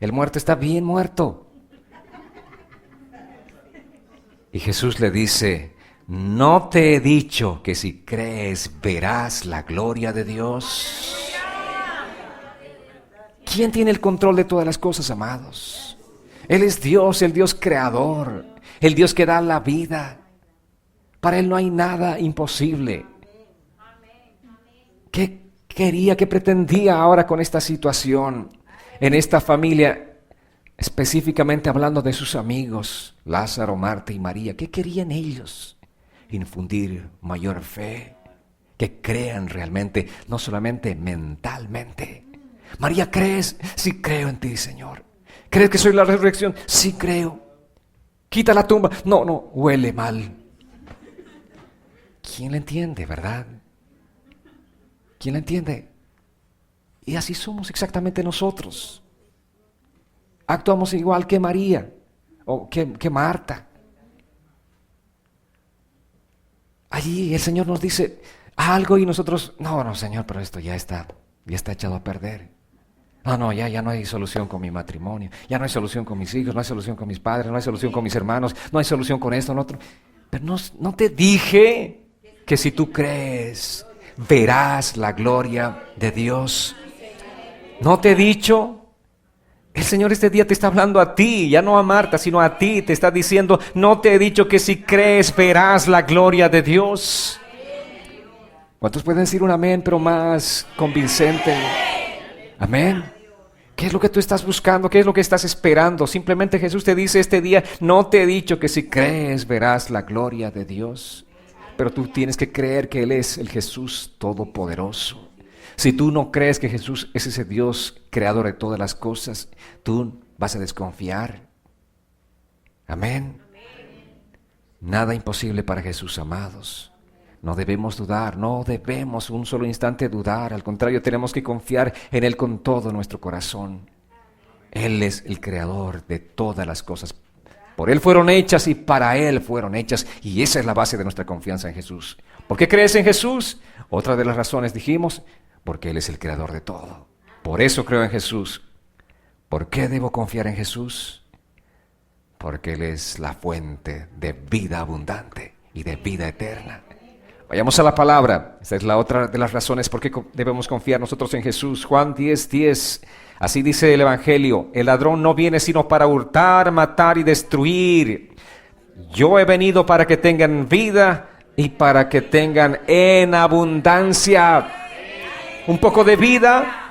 El muerto está bien muerto. Y Jesús le dice, ¿no te he dicho que si crees verás la gloria de Dios? ¿Quién tiene el control de todas las cosas, amados? Él es Dios, el Dios creador, el Dios que da la vida. Para Él no hay nada imposible. ¿Qué quería, qué pretendía ahora con esta situación? En esta familia, específicamente hablando de sus amigos, Lázaro, Marta y María, ¿qué querían ellos? Infundir mayor fe, que crean realmente, no solamente mentalmente. María, ¿crees? Sí, creo en ti, Señor. ¿Crees que soy la resurrección? Sí, creo. Quita la tumba. No, huele mal. ¿Quién le entiende, verdad? ¿Quién le entiende? Y así somos exactamente nosotros. Actuamos igual que María o que Marta. Allí el Señor nos dice algo y nosotros, no, Señor, pero esto ya está echado a perder. Ya no hay solución con mi matrimonio, ya no hay solución con mis hijos, no hay solución con mis padres, no hay solución con mis hermanos, no hay solución con esto, no otro. Pero no te dije que si tú crees, verás la gloria de Dios. ¿No te he dicho? El Señor este día te está hablando a ti, ya no a Marta, sino a ti. Te está diciendo, no te he dicho que si crees, verás la gloria de Dios. ¿Cuántos pueden decir un amén, pero más convincente? Amén. ¿Qué es lo que tú estás buscando? ¿Qué es lo que estás esperando? Simplemente Jesús te dice este día, no te he dicho que si crees, verás la gloria de Dios. Pero tú tienes que creer que Él es el Jesús Todopoderoso. Si tú no crees que Jesús es ese Dios creador de todas las cosas, tú vas a desconfiar. Amén. Nada imposible para Jesús, amados. No debemos dudar, no debemos un solo instante dudar. Al contrario, tenemos que confiar en Él con todo nuestro corazón. Él es el creador de todas las cosas. Por Él fueron hechas y para Él fueron hechas. Y esa es la base de nuestra confianza en Jesús. ¿Por qué crees en Jesús? Otra de las razones dijimos, porque Él es el creador de todo. Por eso creo en Jesús. ¿Por qué debo confiar en Jesús? Porque Él es la fuente de vida abundante y de vida eterna. Vayamos a la palabra. Esta es la otra de las razones por qué debemos confiar nosotros en Jesús. Juan 10:10. Así dice el Evangelio. El ladrón no viene sino para hurtar, matar y destruir. Yo he venido para que tengan vida y para que tengan en abundancia. Un poco de vida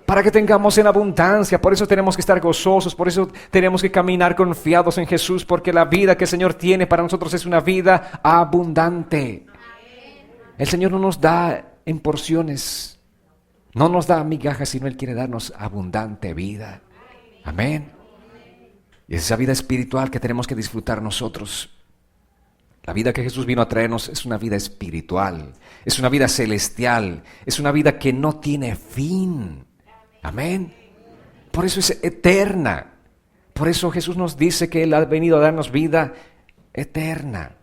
para que tengamos en abundancia. Por eso tenemos que estar gozosos, por eso tenemos que caminar confiados en Jesús, porque la vida que el Señor tiene para nosotros es una vida abundante. El Señor no nos da en porciones, no nos da migajas, sino Él quiere darnos abundante vida. Amén. Y esa vida espiritual que tenemos que disfrutar nosotros. La vida que Jesús vino a traernos es una vida espiritual, es una vida celestial, es una vida que no tiene fin. Amén. Por eso es eterna. Por eso Jesús nos dice que Él ha venido a darnos vida eterna.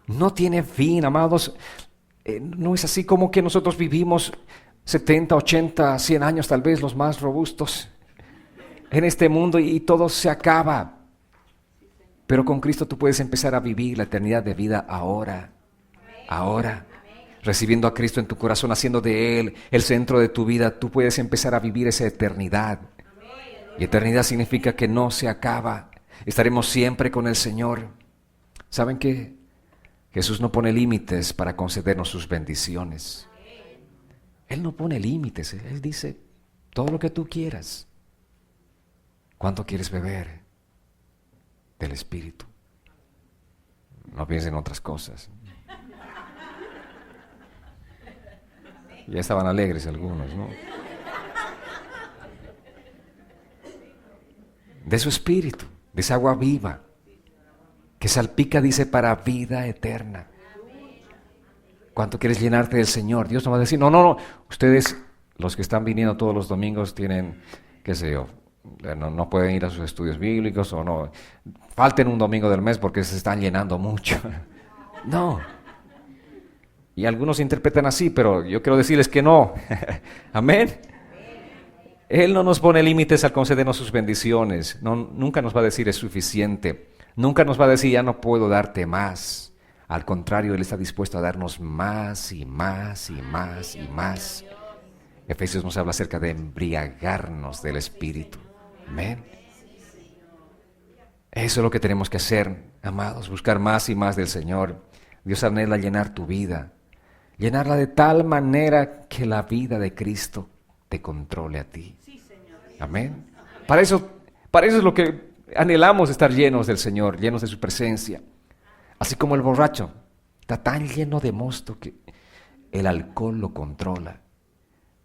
No tiene fin, amados. No es así como que nosotros vivimos 70, 80, 100 años, tal vez los más robustos en este mundo y todo se acaba. Pero con Cristo tú puedes empezar a vivir la eternidad de vida ahora, recibiendo a Cristo en tu corazón, haciendo de Él el centro de tu vida. Tú puedes empezar a vivir esa eternidad. Y eternidad significa que no se acaba. Estaremos siempre con el Señor. ¿Saben qué? Jesús no pone límites para concedernos sus bendiciones. Él no pone límites. Él dice, todo lo que tú quieras. ¿Cuánto quieres beber del Espíritu? No piensen en otras cosas. Ya estaban alegres algunos, ¿no? De su Espíritu, de esa agua viva, que salpica, dice, para vida eterna. ¿Cuánto quieres llenarte del Señor? Dios no va a decir, no. Ustedes, los que están viniendo todos los domingos, tienen, qué sé yo, no pueden ir a sus estudios bíblicos o no. Falten un domingo del mes porque se están llenando mucho. No. Y algunos interpretan así, pero yo quiero decirles que no. Amén. Él no nos pone límites al concedernos sus bendiciones. Nunca nos va a decir es suficiente. Nunca nos va a decir ya no puedo darte más. Al contrario, Él está dispuesto a darnos más y más y más y más. Efesios nos habla acerca de embriagarnos del Espíritu. Amén. Eso es lo que tenemos que hacer, amados, buscar más y más del Señor. Dios anhela llenar tu vida, llenarla de tal manera que la vida de Cristo te controle a ti. Amén. Para eso es lo que anhelamos, estar llenos del Señor, llenos de su presencia. Así como el borracho está tan lleno de mosto que el alcohol lo controla.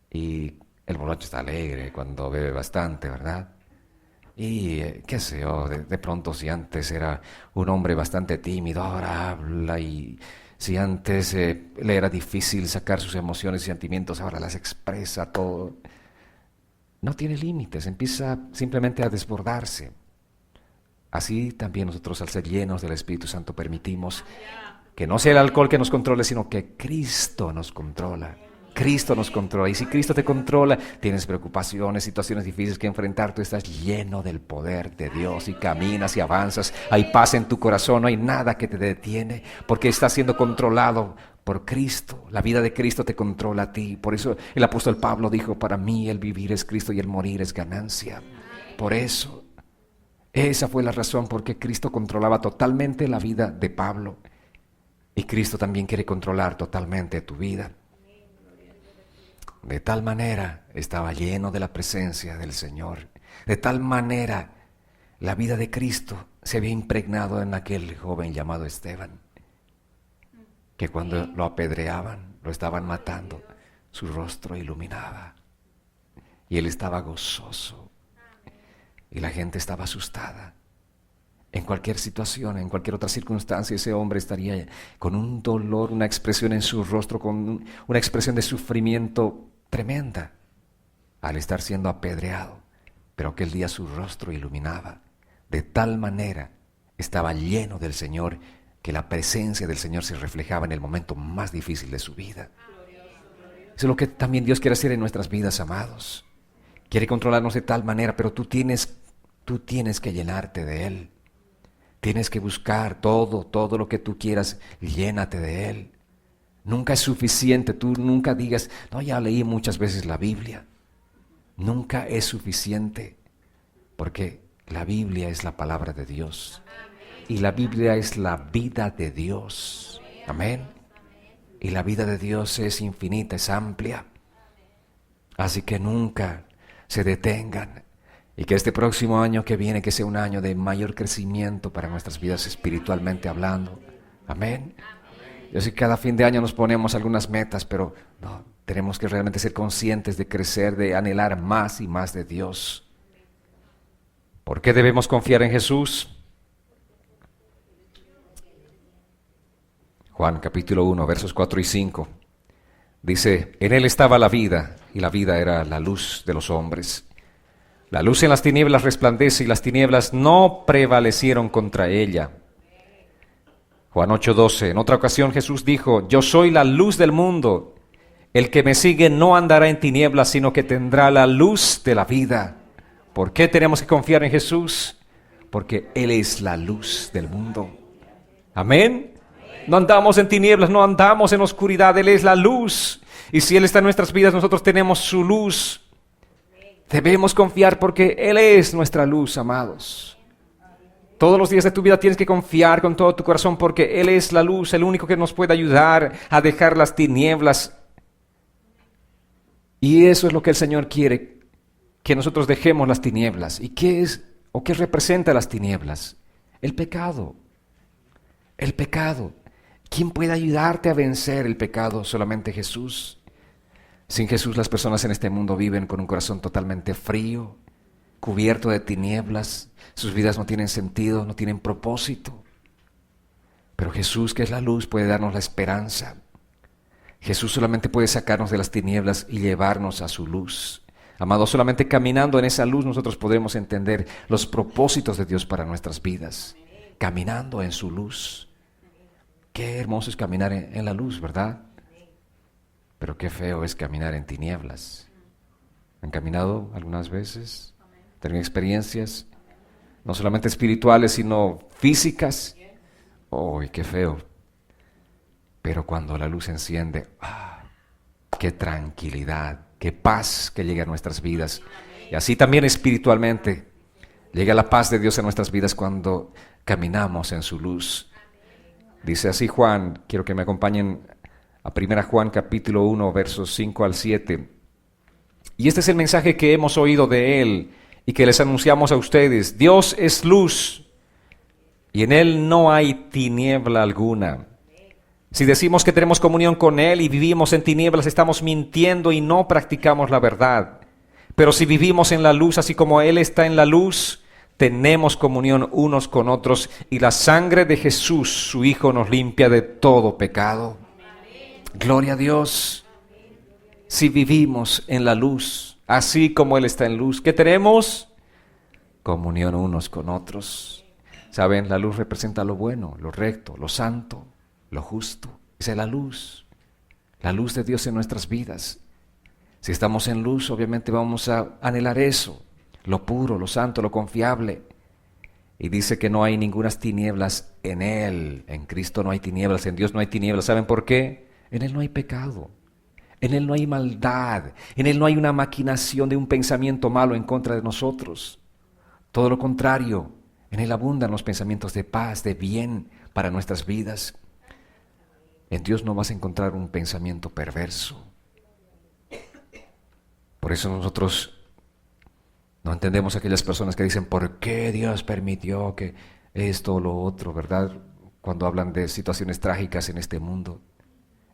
Y el borracho está alegre cuando bebe bastante, ¿verdad? Y qué sé yo, de pronto si antes era un hombre bastante tímido, ahora habla, y si antes le era difícil sacar sus emociones y sentimientos, ahora las expresa todo. No tiene límites, empieza simplemente a desbordarse. Así también nosotros, al ser llenos del Espíritu Santo, permitimos que no sea el alcohol que nos controle, sino que Cristo nos controla. Cristo nos controla. Y si Cristo te controla, tienes preocupaciones, situaciones difíciles que enfrentar, tú estás lleno del poder de Dios y caminas y avanzas. Hay paz en tu corazón, no hay nada que te detiene, porque estás siendo controlado por Cristo. La vida de Cristo te controla a ti. Por eso el apóstol Pablo dijo, para mí el vivir es Cristo y el morir es ganancia. Por eso, esa fue la razón por qué Cristo controlaba totalmente la vida de Pablo. Y Cristo también quiere controlar totalmente tu vida. De tal manera estaba lleno de la presencia del Señor. De tal manera la vida de Cristo se había impregnado en aquel joven llamado Esteban, que cuando lo apedreaban, lo estaban matando, su rostro iluminaba y él estaba gozoso y la gente estaba asustada. En cualquier situación, en cualquier otra circunstancia, ese hombre estaría con un dolor, una expresión en su rostro, con una expresión de sufrimiento tremenda al estar siendo apedreado. Pero aquel día su rostro iluminaba. De tal manera estaba lleno del Señor que la presencia del Señor se reflejaba en el momento más difícil de su vida. Eso es lo que también Dios quiere hacer en nuestras vidas, amados. Quiere controlarnos de tal manera, pero tú tienes que llenarte de Él. Tienes que buscar todo lo que tú quieras, llénate de Él. Nunca es suficiente, tú nunca digas, no, ya leí muchas veces la Biblia. Nunca es suficiente, porque la Biblia es la palabra de Dios. Y la Biblia es la vida de Dios. Amén. Y la vida de Dios es infinita, es amplia. Así que nunca se detengan. Y que este próximo año que viene, que sea un año de mayor crecimiento para nuestras vidas espiritualmente hablando. Amén. Yo sé que cada fin de año nos ponemos algunas metas, pero no, tenemos que realmente ser conscientes de crecer, de anhelar más y más de Dios. ¿Por qué debemos confiar en Jesús? Juan capítulo 1, versos 4 y 5. Dice, en Él estaba la vida, y la vida era la luz de los hombres. La luz en las tinieblas resplandece, y las tinieblas no prevalecieron contra ella. Juan 8:12. En otra ocasión Jesús dijo, yo soy la luz del mundo. El que me sigue no andará en tinieblas, sino que tendrá la luz de la vida. ¿Por qué tenemos que confiar en Jesús? Porque Él es la luz del mundo. Amén. No andamos en tinieblas, no andamos en oscuridad. Él es la luz. Y si Él está en nuestras vidas, nosotros tenemos su luz. Debemos confiar porque Él es nuestra luz, amados. Todos los días de tu vida tienes que confiar con todo tu corazón porque Él es la luz, el único que nos puede ayudar a dejar las tinieblas. Y eso es lo que el Señor quiere, que nosotros dejemos las tinieblas. ¿Y qué es o qué representa las tinieblas? El pecado. El pecado. ¿Quién puede ayudarte a vencer el pecado? Solamente Jesús. Sin Jesús las personas en este mundo viven con un corazón totalmente frío, cubierto de tinieblas. Sus vidas no tienen sentido, no tienen propósito. Pero Jesús, que es la luz, puede darnos la esperanza. Jesús solamente puede sacarnos de las tinieblas y llevarnos a su luz. Amados, solamente caminando en esa luz nosotros podremos entender los propósitos de Dios para nuestras vidas. Caminando en su luz. Qué hermoso es caminar en la luz, ¿verdad? Pero qué feo es caminar en tinieblas. ¿Han caminado algunas veces? ¿Tienen experiencias? No solamente espirituales, sino físicas. ¡Uy, qué feo! Pero cuando la luz se enciende, ¡qué tranquilidad, qué paz que llega a nuestras vidas! Y así también espiritualmente, llega la paz de Dios a nuestras vidas cuando caminamos en su luz. Dice así Juan, quiero que me acompañen a 1 Juan capítulo 1, versos 5 al 7. Y este es el mensaje que hemos oído de Él y que les anunciamos a ustedes. Dios es luz y en Él no hay tiniebla alguna. Si decimos que tenemos comunión con Él y vivimos en tinieblas, estamos mintiendo y no practicamos la verdad. Pero si vivimos en la luz, así como Él está en la luz, tenemos comunión unos con otros y la sangre de Jesús, su Hijo, nos limpia de todo pecado. Gloria a Dios. Si vivimos en la luz, así como Él está en luz, ¿qué tenemos? Comunión unos con otros. ¿Saben? La luz representa lo bueno, lo recto, lo santo, lo justo. Esa es la luz de Dios en nuestras vidas. Si estamos en luz, obviamente vamos a anhelar eso, lo puro, lo santo, lo confiable. Y dice que no hay ninguna tinieblas en Él. En Cristo no hay tinieblas, en Dios no hay tinieblas. ¿Saben por qué? En Él no hay pecado, en Él no hay maldad, en Él no hay una maquinación de un pensamiento malo en contra de nosotros. Todo lo contrario, en Él abundan los pensamientos de paz, de bien para nuestras vidas. En Dios no vas a encontrar un pensamiento perverso. Por eso nosotros no entendemos a aquellas personas que dicen, ¿por qué Dios permitió que esto o lo otro, verdad? Cuando hablan de situaciones trágicas en este mundo.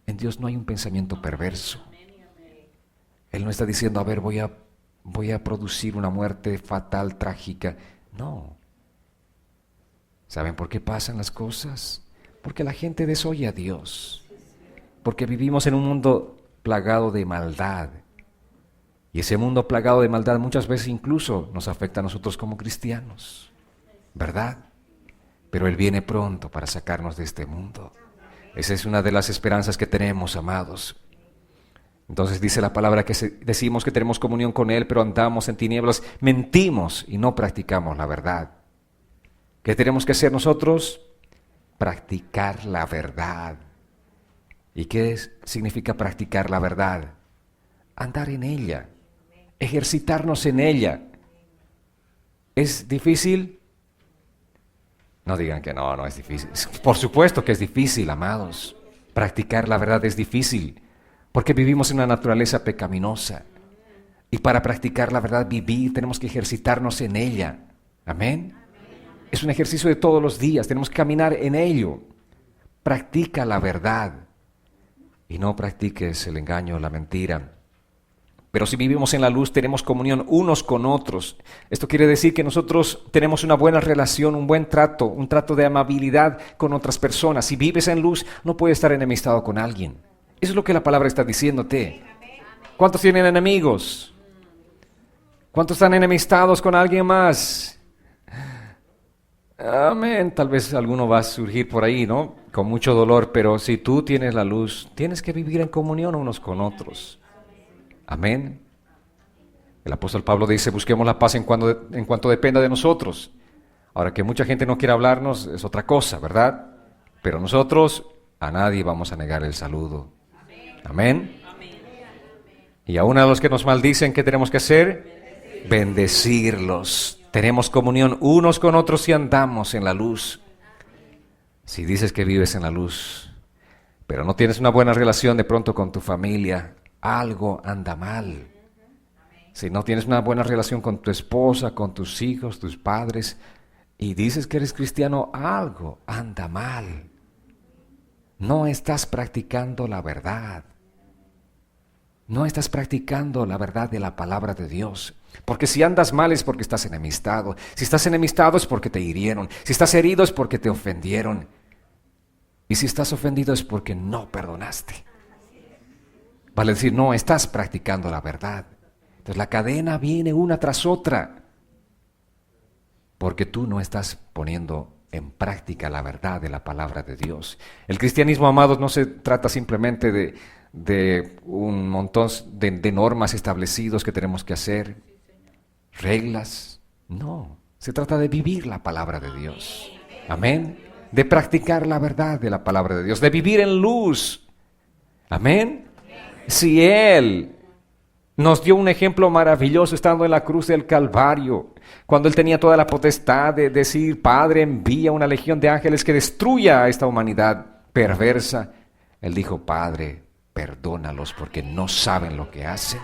En Dios no hay un pensamiento perverso. Él no está diciendo, a ver, voy a producir una muerte fatal, trágica. No. ¿Saben por qué pasan las cosas? Porque la gente desoye a Dios. Porque vivimos en un mundo plagado de maldad. Y ese mundo plagado de maldad muchas veces incluso nos afecta a nosotros como cristianos, ¿verdad? Pero Él viene pronto para sacarnos de este mundo. Esa es una de las esperanzas que tenemos, amados. Entonces dice la palabra que decimos que tenemos comunión con Él, pero andamos en tinieblas, mentimos y no practicamos la verdad. ¿Qué tenemos que hacer nosotros? Practicar la verdad. ¿Y qué significa practicar la verdad? Andar en ella, ejercitarnos en ella. ¿Es difícil? No digan que no es difícil. Por supuesto que es difícil, amados. Practicar la verdad es difícil, porque vivimos en una naturaleza pecaminosa. Y para practicar la verdad, tenemos que ejercitarnos en ella. Amén. Es un ejercicio de todos los días, tenemos que caminar en ello. Practica la verdad y no practiques el engaño, la mentira. Pero si vivimos en la luz, tenemos comunión unos con otros. Esto quiere decir que nosotros tenemos una buena relación, un buen trato, un trato de amabilidad con otras personas. Si vives en luz, no puedes estar enemistado con alguien. Eso es lo que la palabra está diciéndote. ¿Cuántos tienen enemigos? ¿Cuántos están enemistados con alguien más? Amén. Tal vez alguno va a surgir por ahí, ¿no? Con mucho dolor, pero si tú tienes la luz, tienes que vivir en comunión unos con otros. Amén. El apóstol Pablo dice, busquemos la paz en cuanto dependa de nosotros. Ahora, que mucha gente no quiera hablarnos es otra cosa, ¿verdad? Pero nosotros a nadie vamos a negar el saludo. Amén. Y aún a los que nos maldicen, ¿qué tenemos que hacer? Bendecirlos. Tenemos comunión unos con otros si andamos en la luz. Si dices que vives en la luz, pero no tienes una buena relación de pronto con tu familia, algo anda mal. Si no tienes una buena relación con tu esposa, con tus hijos, tus padres, y dices que eres cristiano, algo anda mal. No estás practicando la verdad. No estás practicando la verdad de la palabra de Dios. Porque si andas mal es porque estás enemistado. Si estás enemistado es porque te hirieron. Si estás herido es porque te ofendieron. Y si estás ofendido es porque no perdonaste. Vale decir, no estás practicando la verdad. Entonces la cadena viene una tras otra. Porque tú no estás poniendo en práctica la verdad de la palabra de Dios. El cristianismo, amados, no se trata simplemente de un montón de normas establecidas que tenemos que hacer, reglas. No, se trata de vivir la palabra de Dios. Amén. De practicar la verdad de la palabra de Dios, de vivir en luz. Amén. Si Él nos dio un ejemplo maravilloso estando en la cruz del Calvario, cuando Él tenía toda la potestad de decir, Padre, envía una legión de ángeles que destruya a esta humanidad perversa. Él dijo, Padre, perdónalos porque no saben lo que hacen.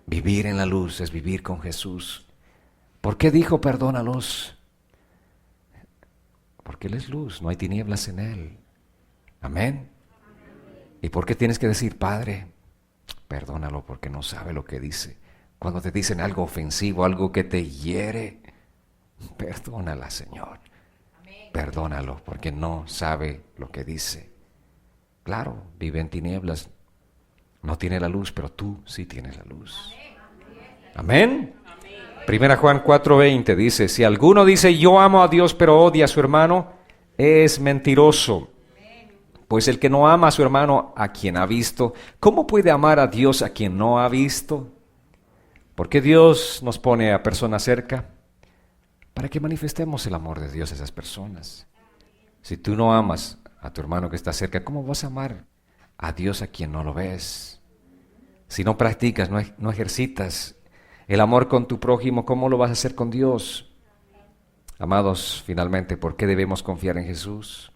Vivir en la luz es vivir con Jesús. ¿Por qué dijo perdónalos? Porque Él es luz, no hay tinieblas en Él. Amén. ¿Y por qué tienes que decir, Padre, perdónalo porque no sabe lo que dice? Cuando te dicen algo ofensivo, algo que te hiere, perdónala, Señor. Perdónalo porque no sabe lo que dice. Claro, vive en tinieblas, no tiene la luz, pero tú sí tienes la luz. Amén. Primera Juan 4:20 dice, si alguno dice yo amo a Dios pero odia a su hermano, es mentiroso. Pues el que no ama a su hermano a quien ha visto, ¿cómo puede amar a Dios a quien no ha visto? ¿Por qué Dios nos pone a personas cerca? Para que manifestemos el amor de Dios a esas personas. Si tú no amas a tu hermano que está cerca, ¿cómo vas a amar a Dios a quien no lo ves? Si no practicas, no ejercitas el amor con tu prójimo, ¿cómo lo vas a hacer con Dios? Amados, finalmente, ¿por qué debemos confiar en Jesús?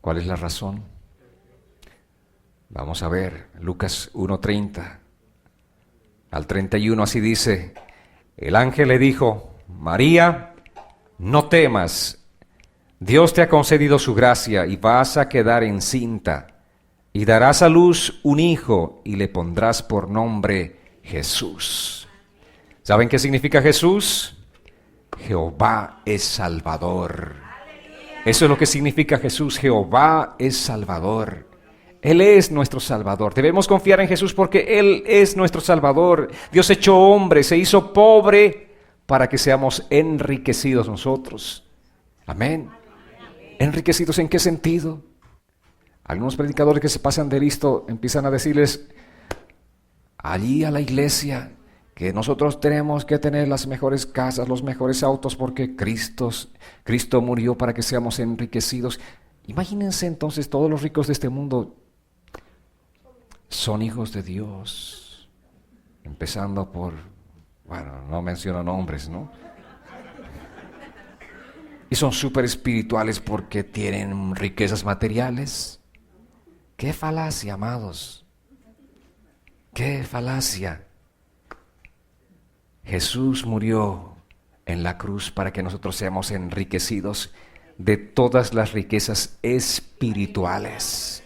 ¿Cuál es la razón? Vamos a ver, Lucas 1:30 al 31, así dice, el ángel le dijo, María, no temas, Dios te ha concedido su gracia y vas a quedar encinta y darás a luz un hijo y le pondrás por nombre Jesús. ¿Saben qué significa Jesús? Jehová es Salvador. Eso es lo que significa Jesús, Jehová es Salvador. Él es nuestro Salvador. Debemos confiar en Jesús porque Él es nuestro Salvador. Dios hecho hombre, se hizo pobre para que seamos enriquecidos nosotros. Amén. ¿Enriquecidos en qué sentido? Algunos predicadores que se pasan de listo empiezan a decirles allí a la iglesia que nosotros tenemos que tener las mejores casas, los mejores autos porque Cristo murió para que seamos enriquecidos. Imagínense entonces todos los ricos de este mundo son hijos de Dios, empezando por, bueno, no menciono nombres, ¿no? Y son súper espirituales porque tienen riquezas materiales. ¡Qué falacia, amados! ¡Qué falacia! Jesús murió en la cruz para que nosotros seamos enriquecidos de todas las riquezas espirituales.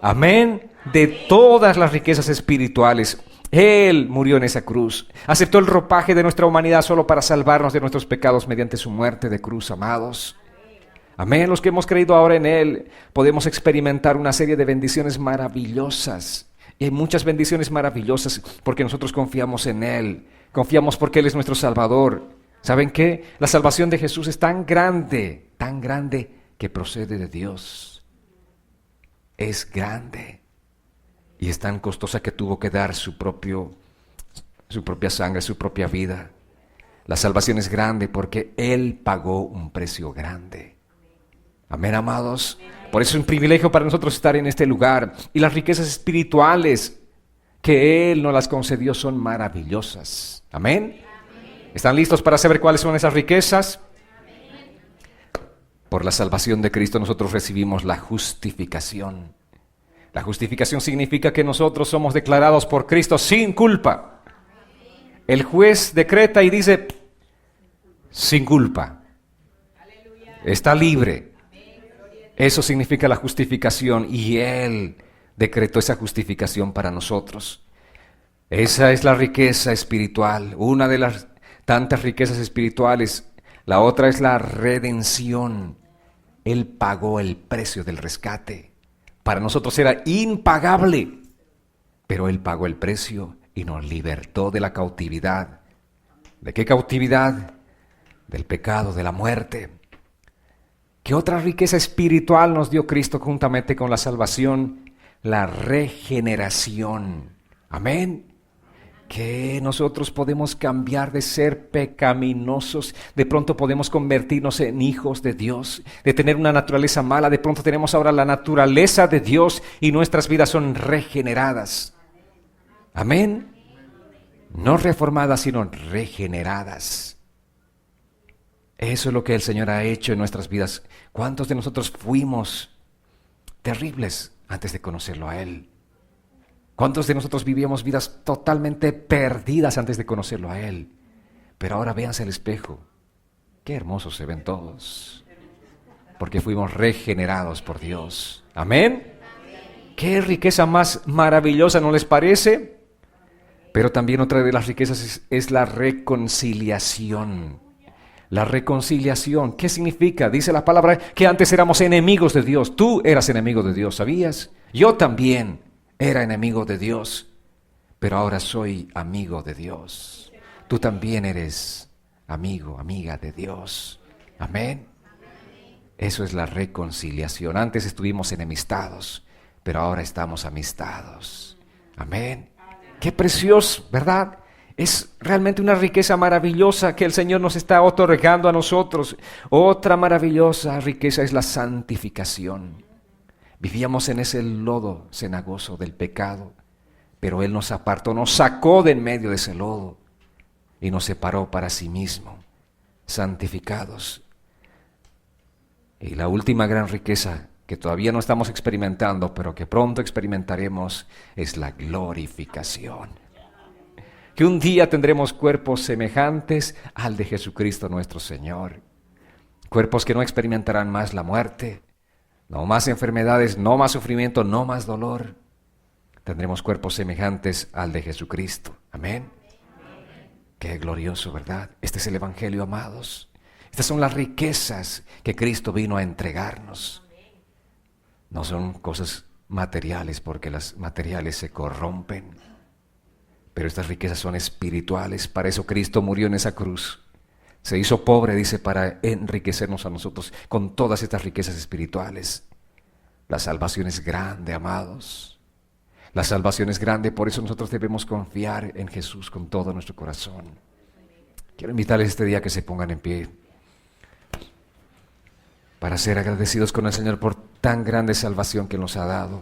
Amén. De todas las riquezas espirituales. Él murió en esa cruz. Aceptó el ropaje de nuestra humanidad solo para salvarnos de nuestros pecados mediante su muerte de cruz, amados. Amén. Los que hemos creído ahora en Él podemos experimentar una serie de bendiciones maravillosas. Y hay muchas bendiciones maravillosas porque nosotros confiamos en Él. Confiamos porque Él es nuestro Salvador. ¿Saben qué? La salvación de Jesús es tan grande que procede de Dios. Es grande y es tan costosa que tuvo que dar su propia sangre, su propia vida. La salvación es grande porque Él pagó un precio grande. Amén, amados. Por eso es un privilegio para nosotros estar en este lugar. Y las riquezas espirituales que Él nos las concedió son maravillosas. Amén. ¿Están listos para saber cuáles son esas riquezas? Por la salvación de Cristo nosotros recibimos la justificación. La justificación significa que nosotros somos declarados por Cristo sin culpa. El juez decreta y dice, sin culpa. Está libre. Eso significa la justificación y Él decretó esa justificación para nosotros. Esa es la riqueza espiritual, una de las tantas riquezas espirituales. La otra es la redención. Él pagó el precio del rescate. Para nosotros era impagable, pero Él pagó el precio y nos libertó de la cautividad. ¿De qué cautividad? Del pecado, de la muerte. ¿Qué otra riqueza espiritual nos dio Cristo juntamente con la salvación? La regeneración. Amén. Que nosotros podemos cambiar de ser pecaminosos, de pronto podemos convertirnos en hijos de Dios, de tener una naturaleza mala, de pronto tenemos ahora la naturaleza de Dios y nuestras vidas son regeneradas. Amén. No reformadas, sino regeneradas. Eso es lo que el Señor ha hecho en nuestras vidas. ¿Cuántos de nosotros fuimos terribles antes de conocerlo a Él? ¿Cuántos de nosotros vivíamos vidas totalmente perdidas antes de conocerlo a Él? Pero ahora véanse al espejo. Qué hermosos se ven todos. Porque fuimos regenerados por Dios. ¿Amén? Qué riqueza más maravillosa, ¿no les parece? Pero también otra de las riquezas es la reconciliación. La reconciliación, ¿qué significa? Dice la palabra que antes éramos enemigos de Dios. Tú eras enemigo de Dios, ¿sabías? Yo también era enemigo de Dios, pero ahora soy amigo de Dios. Tú también eres amigo, amiga de Dios. Amén. Eso es la reconciliación. Antes estuvimos enemistados, pero ahora estamos amistados. Amén. Qué precioso, ¿verdad? Es realmente una riqueza maravillosa que el Señor nos está otorgando a nosotros. Otra maravillosa riqueza es la santificación. Vivíamos en ese lodo cenagoso del pecado, pero Él nos apartó, nos sacó de en medio de ese lodo y nos separó para sí mismo, santificados. Y la última gran riqueza que todavía no estamos experimentando, pero que pronto experimentaremos, es la glorificación. Que un día tendremos cuerpos semejantes al de Jesucristo nuestro Señor. Cuerpos que no experimentarán más la muerte, no más enfermedades, no más sufrimiento, no más dolor. Tendremos cuerpos semejantes al de Jesucristo. Amén. Qué glorioso, ¿verdad? Este es el Evangelio, amados. Estas son las riquezas que Cristo vino a entregarnos. No son cosas materiales, porque las materiales se corrompen. Pero estas riquezas son espirituales. Para eso Cristo murió en esa cruz. Se hizo pobre, dice, para enriquecernos a nosotros con todas estas riquezas espirituales. La salvación es grande, amados. La salvación es grande, por eso nosotros debemos confiar en Jesús con todo nuestro corazón. Quiero invitarles este día a que se pongan en pie para ser agradecidos con el Señor por tan grande salvación que nos ha dado.